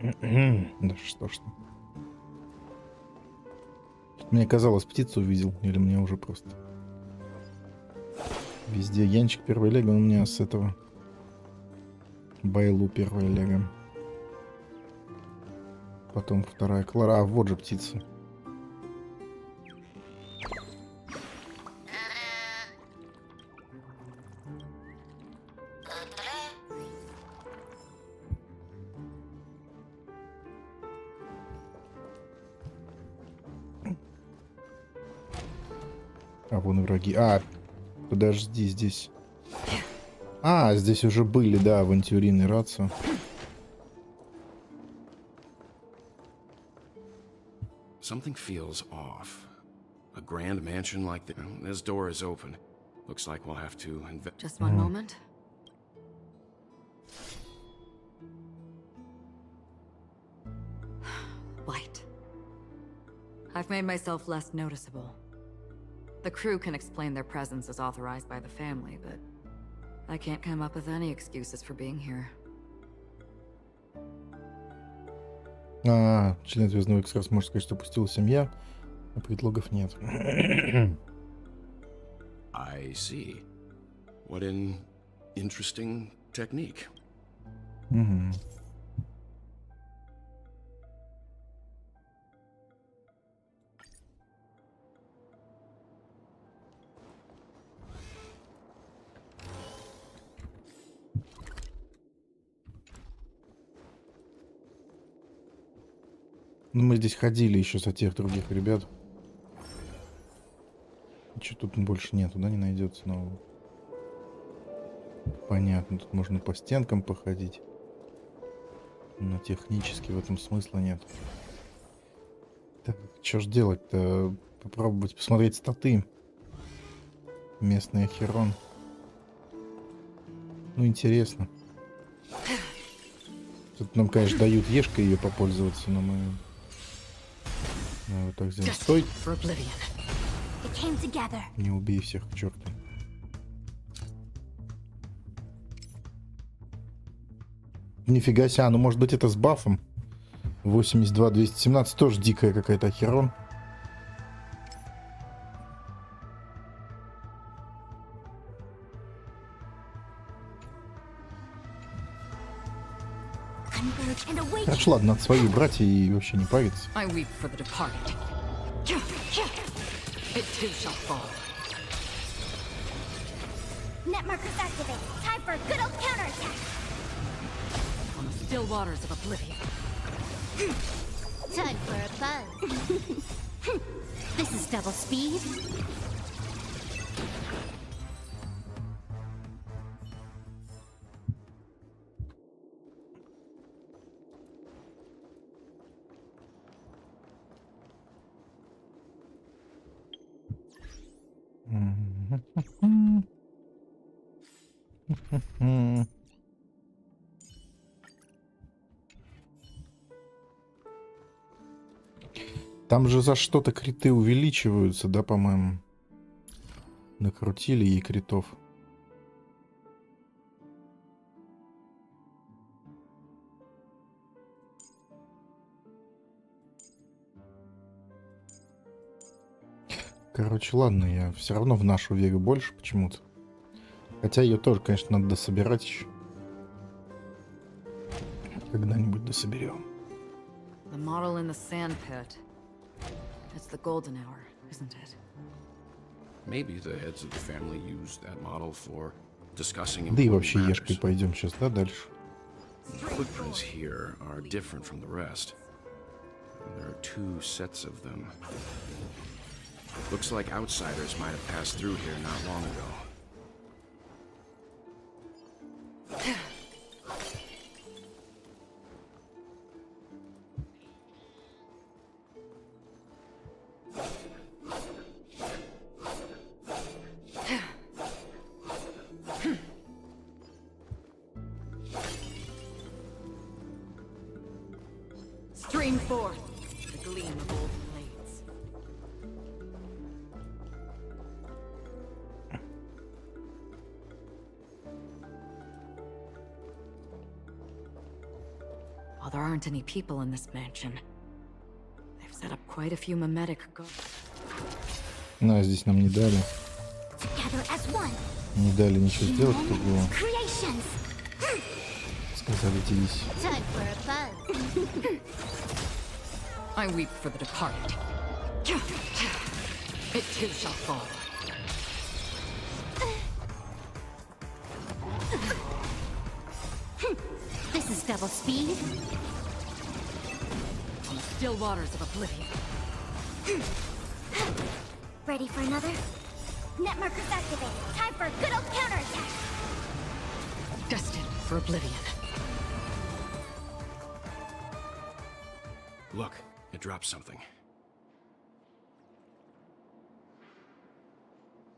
Да что ж. Мне казалось, птицу увидел. Или мне уже просто... Везде Янчик первая лега, у меня с этого... Байлу первая лега. Потом вторая Клара. А, вот же птица. А, вон и враги. А, подожди, здесь... А, здесь уже были, да, авантюрины рацию. Something feels off. A grand mansion like this. This door is open. Looks like we'll have to invest. Just one moment. White. I've made myself less noticeable. The crew can explain their presence as authorized by the family, but I can't come up with any excuses for being here. А, член Звездного Экспресса может сказать, что пустила семья, а предлогов нет. I see. What an interesting technique. Угу. Ну, мы здесь ходили еще со тех других ребят. Что тут больше нету, да, не найдется нового. Понятно, тут можно по стенкам походить. Но технически в этом смысла нет. Так, что ж делать-то? Попробовать посмотреть статы. Местный Ахерон. Ну, интересно. Тут нам, конечно, дают ешкой ее попользоваться, но мы... Вот так сделаем. Стой! Не убей всех, к черту. Нифига себе, ну может быть это с бафом. 82-217, тоже дикая какая-то Ахерон. Хорошо, ладно, надо свою брать и вообще не париться. Net markers activate. Time for a good old counterattack. On the still waters of oblivion. Time for a buzz. This is double speed. Там же за что-то криты увеличиваются, да, по-моему? Накрутили ей критов. Короче, ладно, я все равно в нашу верю больше почему-то. Хотя ее тоже, конечно, надо дособирать еще. Когда-нибудь дособерем. The model in the sand pit. It's the golden hour, isn't it? Maybe the heads of the family used that model for discussing Да и important вообще matters. ешкой пойдем сейчас, да, дальше? The footprints here are different from the rest. There are two sets of them. Looks like outsiders might have passed through here not long ago. Stream forth the gleam of old blades. While there aren't any people in this mansion, they've set up quite a few mimetic guards. Ну, а здесь нам не дали. Together as one. Не дали ничего сделать, кто было. Creations. Сказали, делись. Time for a buzz. I weep for the departed. It too shall fall. This is double speed. On the still waters of oblivion. Ready for another? Net markers activated. Time for a good old counterattack. Destined for oblivion. Look, it dropped something.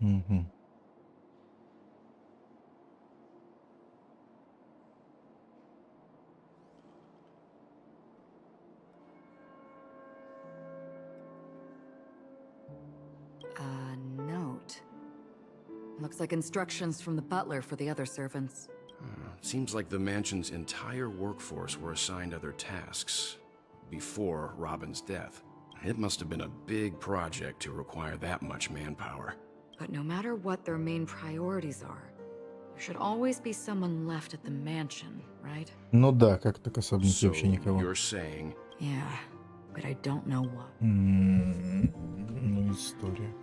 Угу. A note. Looks like instructions from the butler for the other servants. Seems like the mansion's entire workforce were assigned other tasks before Robin's death. It must have been a big project to require that much manpower. But no matter what their main priorities are, there should always be someone left at the mansion, right? Ну да, как так особняки вообще никого. You're saying... Yeah, but I don't know what. Ну, история.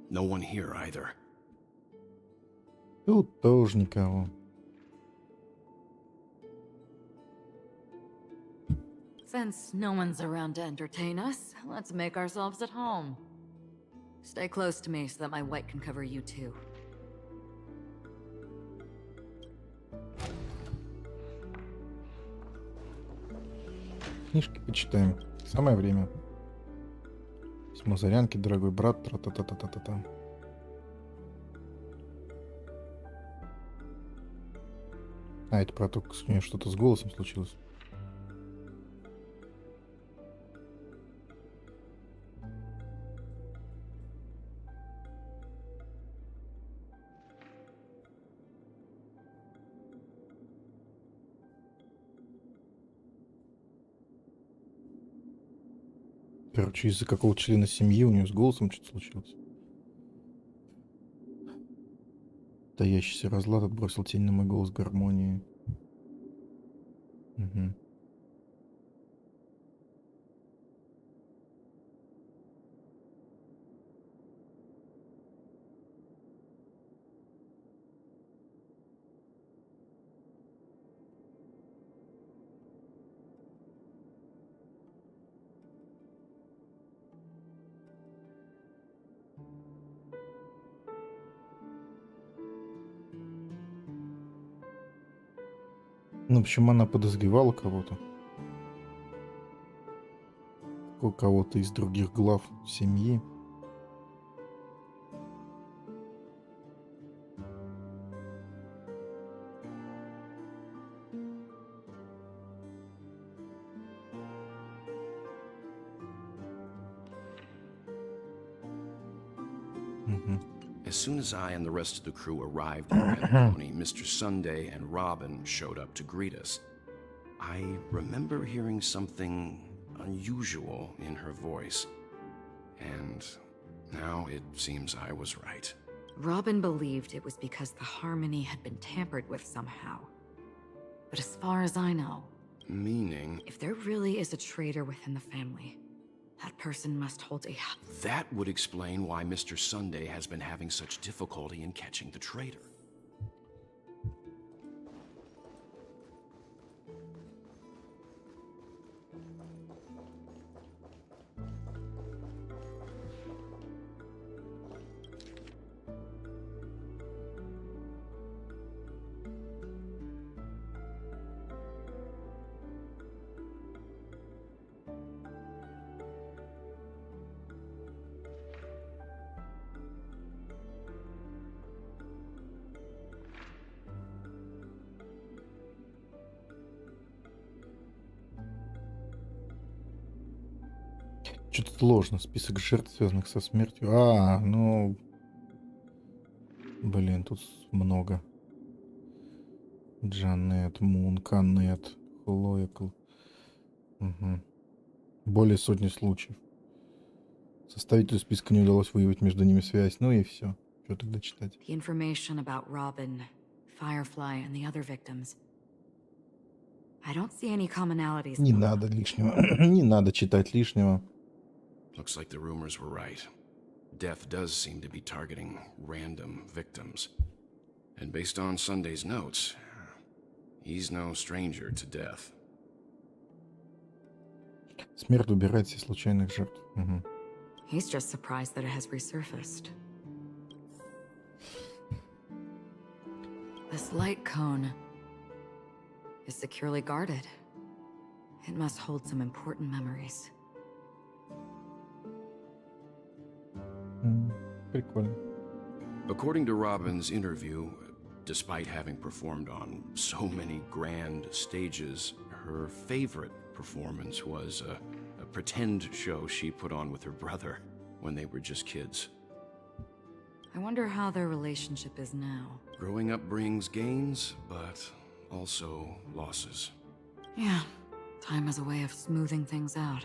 No one here either. Тут тоже никого. Since no one's around to entertain us, let's make ourselves at home. Stay close to me so that my white can cover you too. Книжки почитаем. Самое время. Письмо Зарянки, дорогой брат, тра-та-та-та-та-та. А, это про то, как у нее что-то с голосом случилось. Короче, из-за какого-то члена семьи у нее с голосом что-то случилось. Таящийся разлад отбросил тень на мой голос гармонии. Угу. Ну, в общем, она подозревала кого-то. Кого-то из других глав семьи. As soon as I and the rest of the crew arrived at Penacony, Mr. Sunday and Robin showed up to greet us. I remember hearing something unusual in her voice. And now it seems I was right. Robin believed it was because the harmony had been tampered with somehow. But as far as I know... Meaning? If there really is a traitor within the family, that person must hold a... That would explain why Mr. Sunday has been having such difficulty in catching the traitor. Что-то сложно. Список жертв, связанных со смертью. А, ну... Блин, тут много. Джанет, Мун, Канет, Хлоя. Угу. Более сотни случаев. Составителю списка не удалось выявить между ними связь. Ну и все. Что тогда читать? The information about Robin, Firefly, and the other victims. I don't see any commonalities. Не надо лишнего. Не надо читать лишнего. Looks like the rumors were right. Death does seem to be targeting random victims. And based on Sunday's notes, he's no stranger to death. Смерть убирает все случайных жертв. Угу. He's just surprised that it has resurfaced. This light cone is securely guarded. It must hold some important memories. Прикольно. According to Robin's interview, despite having performed on so many grand stages, her favorite performance was a pretend show she put on with her brother when they were just kids. I wonder how their relationship is now. Growing up brings gains, but also losses. Yeah, time has a way of smoothing things out.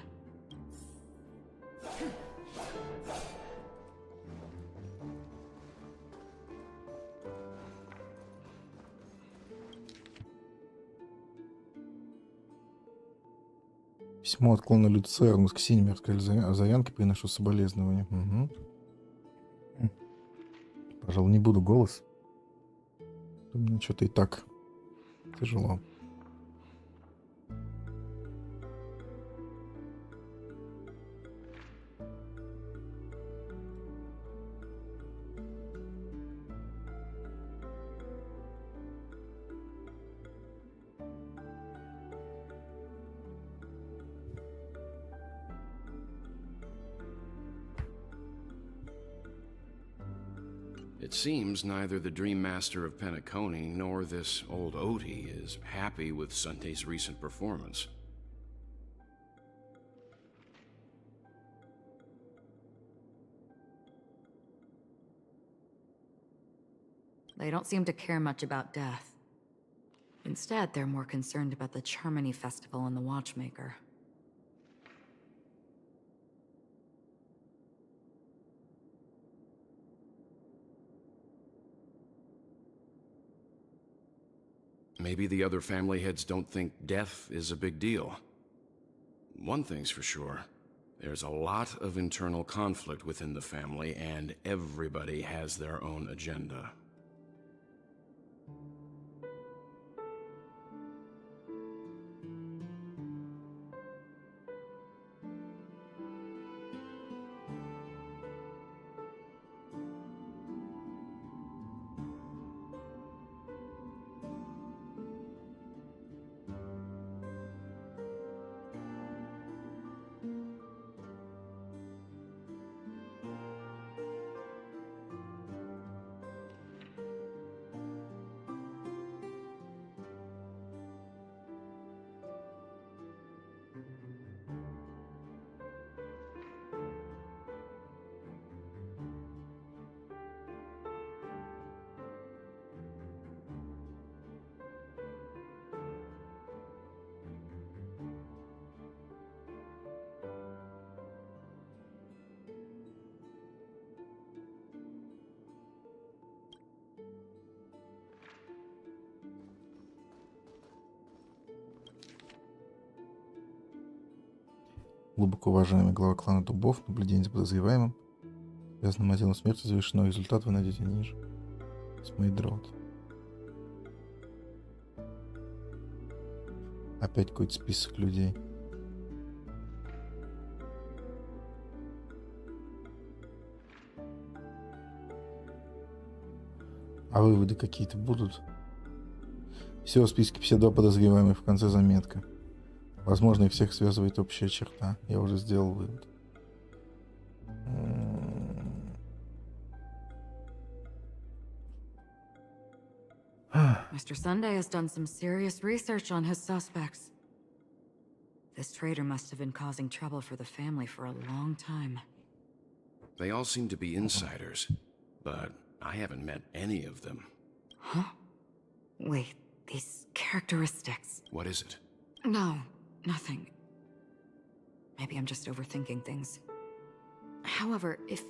Письмо от клана Люция. В воскресенье мне рассказали о Заянке. Приношу соболезнования. Угу. Пожалуй, не буду голос. Мне что-то и так тяжело. It seems neither the Dream Master of Penacony nor this old Odie is happy with Sunday's recent performance. They don't seem to care much about death. Instead, they're more concerned about the Charmony Festival and the Watchmaker. Maybe the other family heads don't think death is a big deal. One thing's for sure. There's a lot of internal conflict within the family, and everybody has their own agenda. Глубоко уважаемый глава клана Дубов, наблюдение за подозреваемым, связанным отделом смерти, завершено. Результат вы найдете ниже. Смейдрот. Опять какой-то список людей. А выводы какие-то будут? Всего в списке 52 подозреваемых, в конце заметка. Возможно, их всех связывает общая черта. Я уже сделал вывод. Mr. Sunday has done some serious research on his suspects. This traitor must have been causing trouble for the family for a long time. They all seem to be insiders, but I haven't met any of them. Huh? Wait, these characteristics. What is it? No, nothing. Maybe I'm just overthinking things. However, if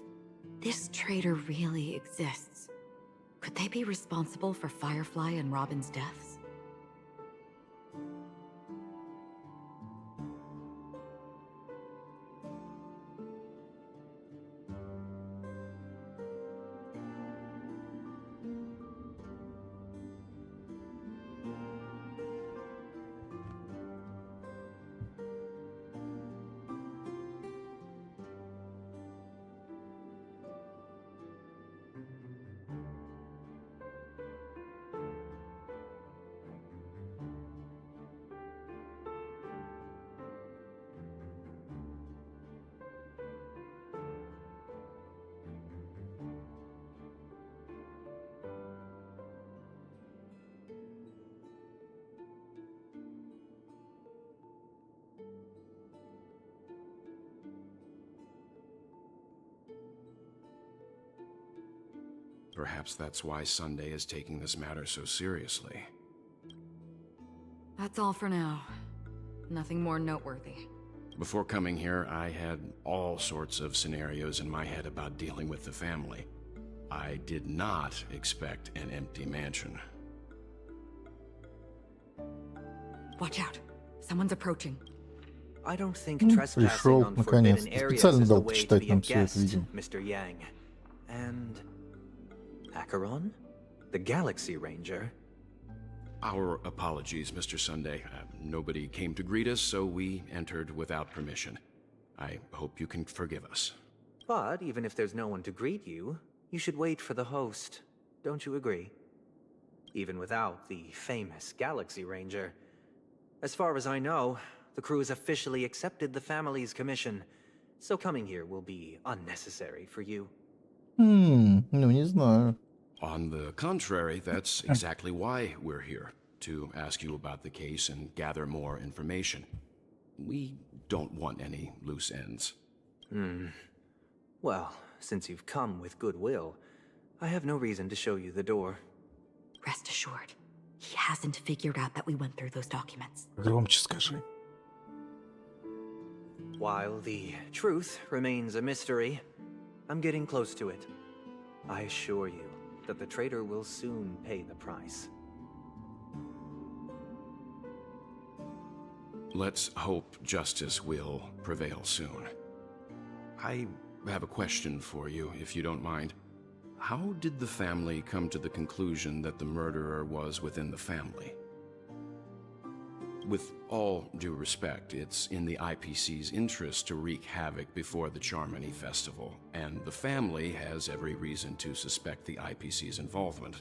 this traitor really exists, could they be responsible for Firefly and Robin's deaths? Perhaps that's why Sunday is taking this matter so seriously. That's all for now. Nothing more noteworthy. Before coming here, I had all sorts of scenarios in my head about dealing with the family. I did not expect an empty mansion. Watch out. Someone's approaching. I don't think Пришел, trespassing on наконец. forbidden areas Специально is the дал way to почитать be a нам все это, guest, видимо. Mr. Yang. And Acheron? The Galaxy Ranger? Our apologies, Mr. Sunday. Nobody came to greet us, so we entered without permission. I hope you can forgive us. But even if there's no one to greet you, you should wait for the host. Don't you agree? Even without the famous Galaxy Ranger. As far as I know, the crew has officially accepted the family's commission, so coming here will be unnecessary for you. Ну, не знаю. On the contrary, that's exactly why we're here, to ask you about the case and gather more information. We don't want any loose ends. Well, since you've come with goodwill, I have no reason to show you the door. Rest assured, he hasn't figured out that we went through those documents. Громче скажи. While the truth remains a mystery, I'm getting close to it. I assure you that the traitor will soon pay the price. Let's hope justice will prevail soon. I have a question for you, if you don't mind. How did the family come to the conclusion that the murderer was within the family? With all due respect, it's in the IPC's interest to wreak havoc before the Charmony Festival, and the family has every reason to suspect the IPC's involvement.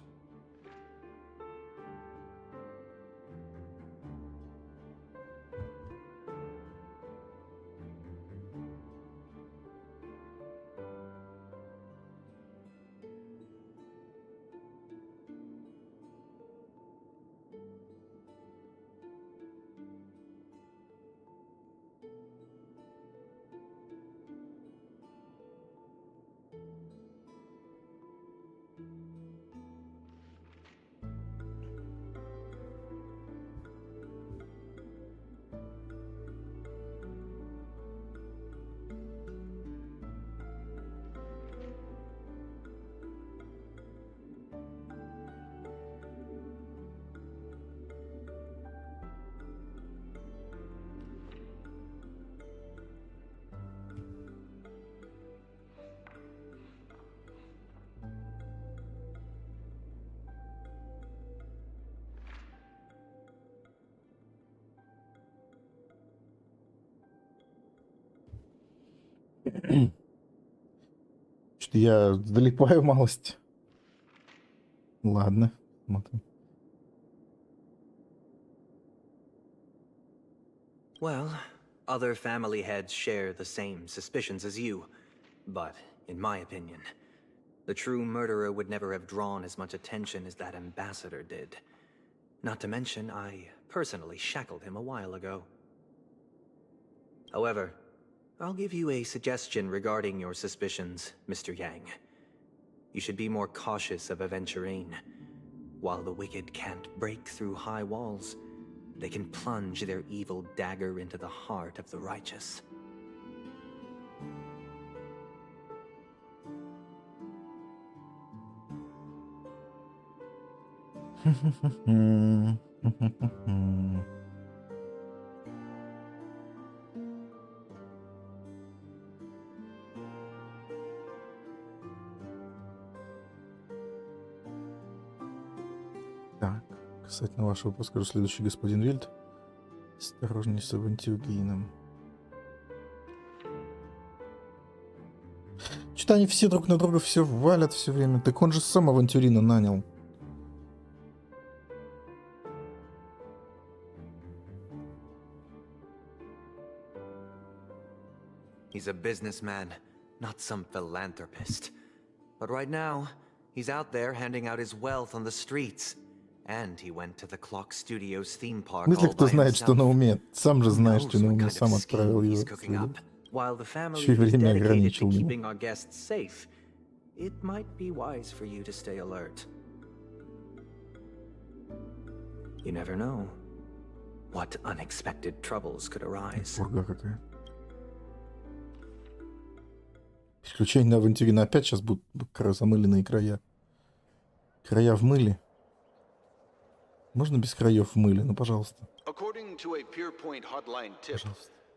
Что-то я залипаю малость. Ладно, смотрим. Well, other family heads share the same suspicions as you, but in my opinion, the true murderer would never have drawn as much attention as that ambassador did. Not to mention, I personally shackled him a while ago. However, I'll give you a suggestion regarding your suspicions, Mr. Yang. You should be more cautious of aventurine. While the wicked can't break through high walls, they can plunge their evil dagger into the heart of the righteous. Так, касательно вашего вопроса, скажу следующий, господин Вильд. Осторожней с авантюрином. Что-то они все друг на друга все валят все время. Так он же сам авантюрина нанял. He's a businessman, not some philanthropist. But right now, he's out there handing out his wealth on the streets. And he went to the Clock Studios theme park Если all кто by знает, что на himself. уме, сам же Who знаешь, knows что на what уме, kind of сам отправил scheme его. he's cooking up. While the family Еще и is время dedicated to ограничил ему. keeping our guests safe, it might be wise for you to stay alert. You never know what unexpected troubles could arise. Пурга какая. Переключение на авантюрина опять сейчас будут замыленные края. Края в мыле. Можно без краев в мыле? Ну, пожалуйста. According to a Peerpoint hotline tip,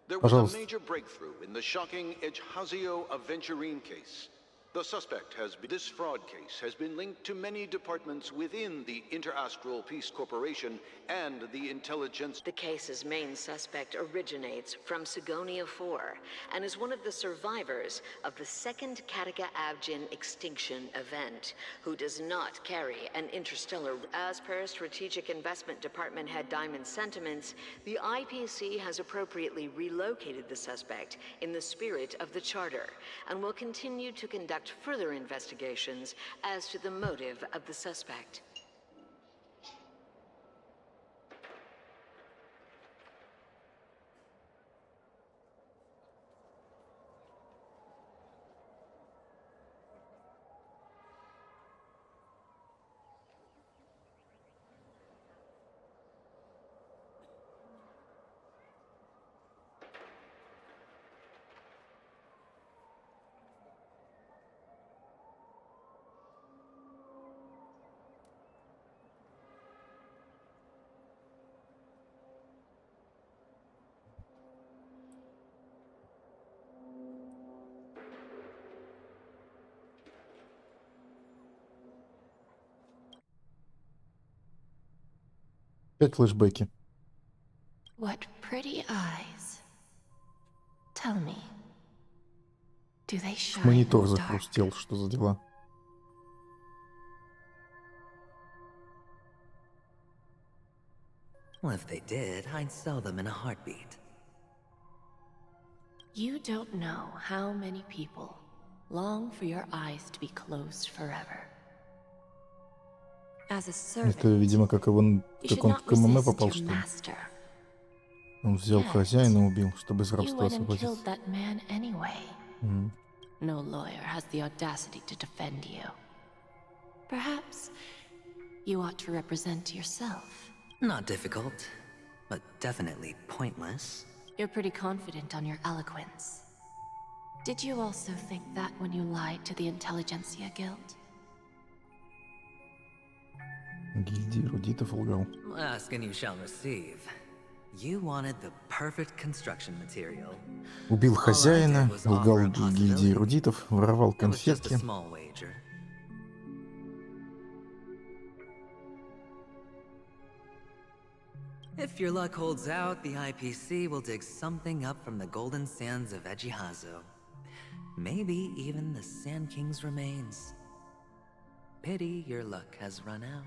there was Пожалуйста. a major breakthrough in the shocking Ejhazio Aventurine case. The suspect this fraud case has been linked to many departments within the Interastral Peace Corporation and the intelligence. The case's main suspect originates from Sigonia 4 and is one of the survivors of the second Kataka Abjin extinction event, who does not carry an interstellar. As per Strategic Investment Department head Diamond Sentiments, the IPC has appropriately relocated the suspect in the spirit of the Charter and will continue to conduct further investigations as to the motive of the suspect. Опять флешбеки. What pretty eyes. Tell me, do they shine Монитор in the dark? захрустел. Что за дела? Well, if they did, I'd sell them in a heartbeat. You don't know how many people long for your eyes to be closed forever. As a servant, Это, видимо, как он в КММ попал, что ли? Он взял хозяина, убил, чтобы из You рабства went and освободиться. killed that man anyway. Мгм. No lawyer has the audacity to defend you. Perhaps you ought to represent yourself. Not difficult, but definitely pointless. You're pretty confident on your eloquence. Did you also think that when you lied to the Intelligentsia Guild? Гильдии эрудитов лгал. Ask and you shall receive. You wanted the perfect construction material. Убил хозяина, was лгал offer a гильдии эрудитов, воровал It was just a конфетки. small wager. If your luck holds out, the IPC will dig something up from the golden sands of Ejihazo. Maybe even the Sand King's remains. Pity your luck has run out.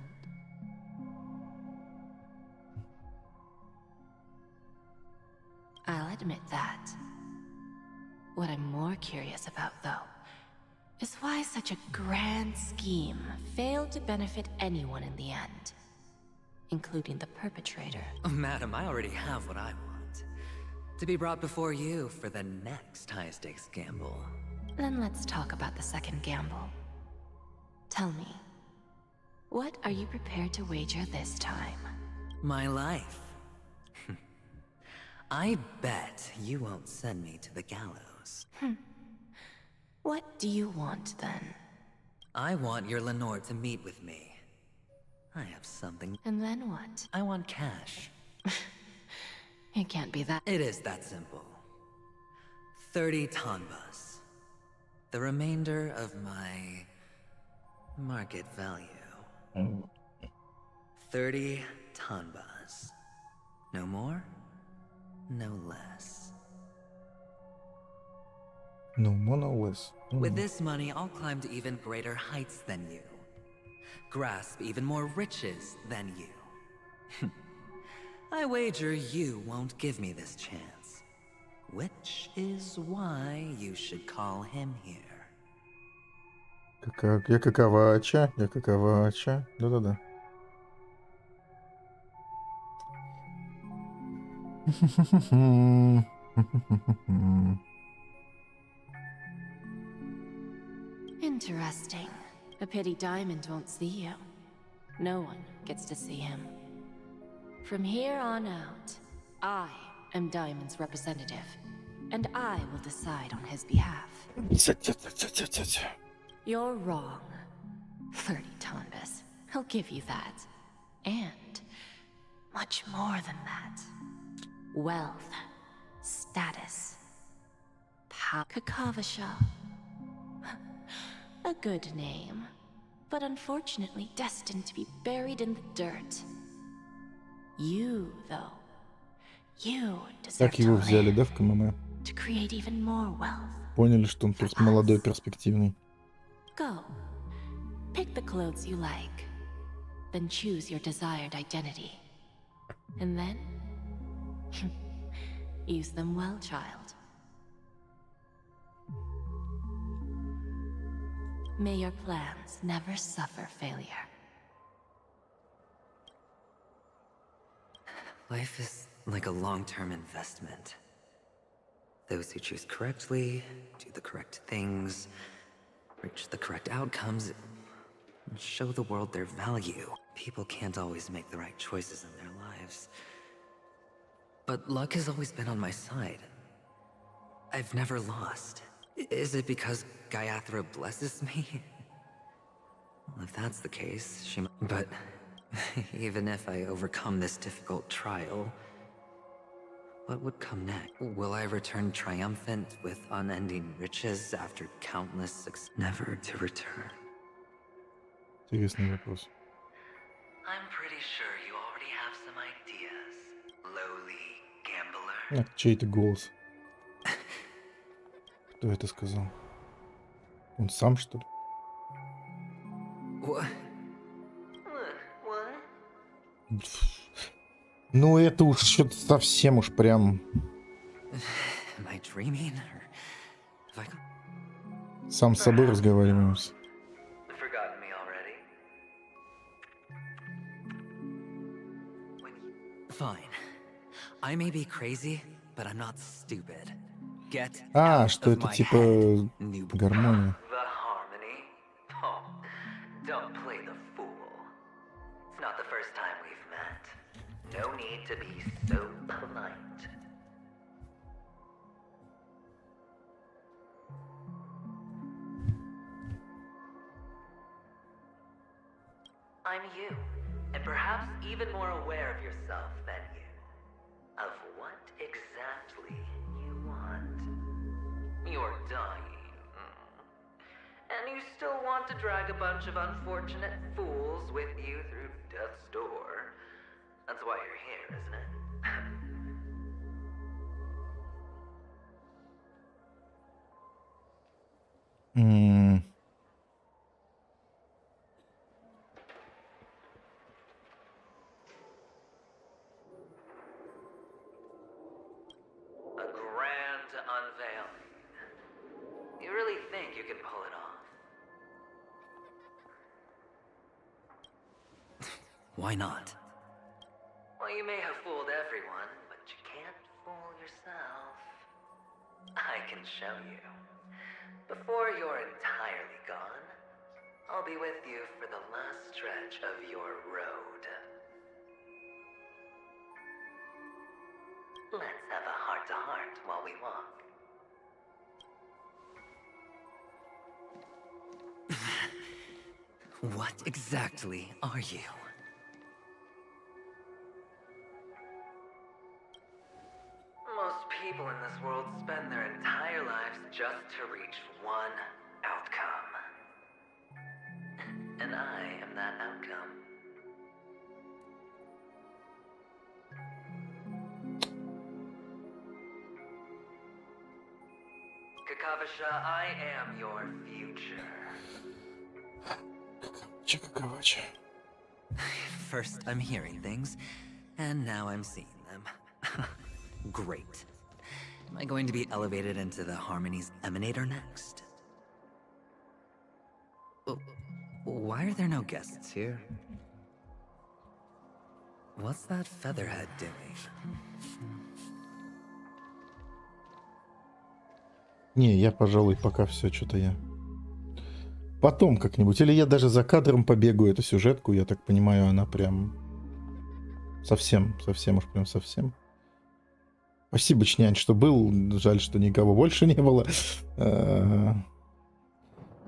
I'll admit that. What I'm more curious about, though, is why such a grand scheme failed to benefit anyone in the end, including the perpetrator. Oh, madam, I already have what I want. To be brought before you for the next high-stakes gamble. Then let's talk about the second gamble. Tell me, what are you prepared to wager this time? My life. I bet you won't send me to the gallows. What do you want, then? I want your Lenore to meet with me. I have something. And then what? I want cash. It can't be that. It is that simple. 30 tanbas. The remainder of my market value. 30 tanbas. No more, no less. No more, no less. With this money, I'll climb to even greater heights than you. Grasp even more riches than you. I wager you won't give me this chance. Which is why you should call him here. Я каковача, я каковача. Да-да-да. Interesting. A pity Diamond won't see you. No one gets to see him. From here on out, I am Diamond's representative, and I will decide on his behalf. You're wrong. 30 tanbas. He'll give you that. And much more than that. Wealth, status, power. Kakavasha. A good name, but unfortunately destined to be buried in the dirt. You, though, you deserve Так его to взяли, live, да, в КММ? to create even more wealth. Поняли, что он молодой, перспективный. Go. Pick the clothes you like. Then choose your desired identity. And then use them well, child. May your plans never suffer failure. Life is like a long-term investment. Those who choose correctly, do the correct things, reach the correct outcomes, and show the world their value. People can't always make the right choices in their lives. But luck has always been on my side. I've never lost. Is it because Gayatri blesses me? Well, if that's the case, she might. But even if I overcome this difficult trial, what would come next? Will I return triumphant with unending riches after countless never to return? Интересный вопрос. I'm pretty sure you already have some ideas, lowly gambler. А, чей-то голос. Кто это сказал? Он сам, что ли? What? Ну, это уж что-то совсем уж прям... Am I dreaming? Or... Сам с собой разговариваем. Forgotten me already? Fine. I may be crazy, but I'm not stupid. Get А, что это типа гармония. The harmony? Oh, don't play the fool. It's not the first time we've met. No need to be so polite. I'm you, and perhaps even more aware of yourself than you. Of what exactly you want. You're dying. And you still want to drag a bunch of unfortunate fools with you through death's door. That's why you're here, isn't it? A grand unveiling. You really think you can pull it off? Why not? Well, you may have fooled everyone, but you can't fool yourself. I can show you. Before you're entirely gone, I'll be with you for the last stretch of your road. Let's have a heart-to-heart while we walk. What exactly are you? Most people in this world spend their entire lives just to reach one outcome. And I am that outcome. Kakavasha, I am your future. First, I'm hearing things, and now I'm seeing them. Great. Am I going to be elevated into the Harmony's Emanator next? Why are there no guests here? What's that featherhead doing? Не, я, пожалуй, пока все, что-то я... Потом как-нибудь. Или я даже за кадром побегаю эту сюжетку. Я так понимаю, она прям... Совсем уж прям совсем. Спасибо, Чнянь, что был. Жаль, что никого больше не было.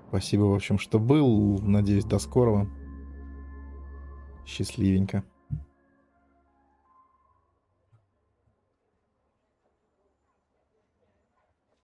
Спасибо, в общем, что был. Надеюсь, до скорого. Счастливенько.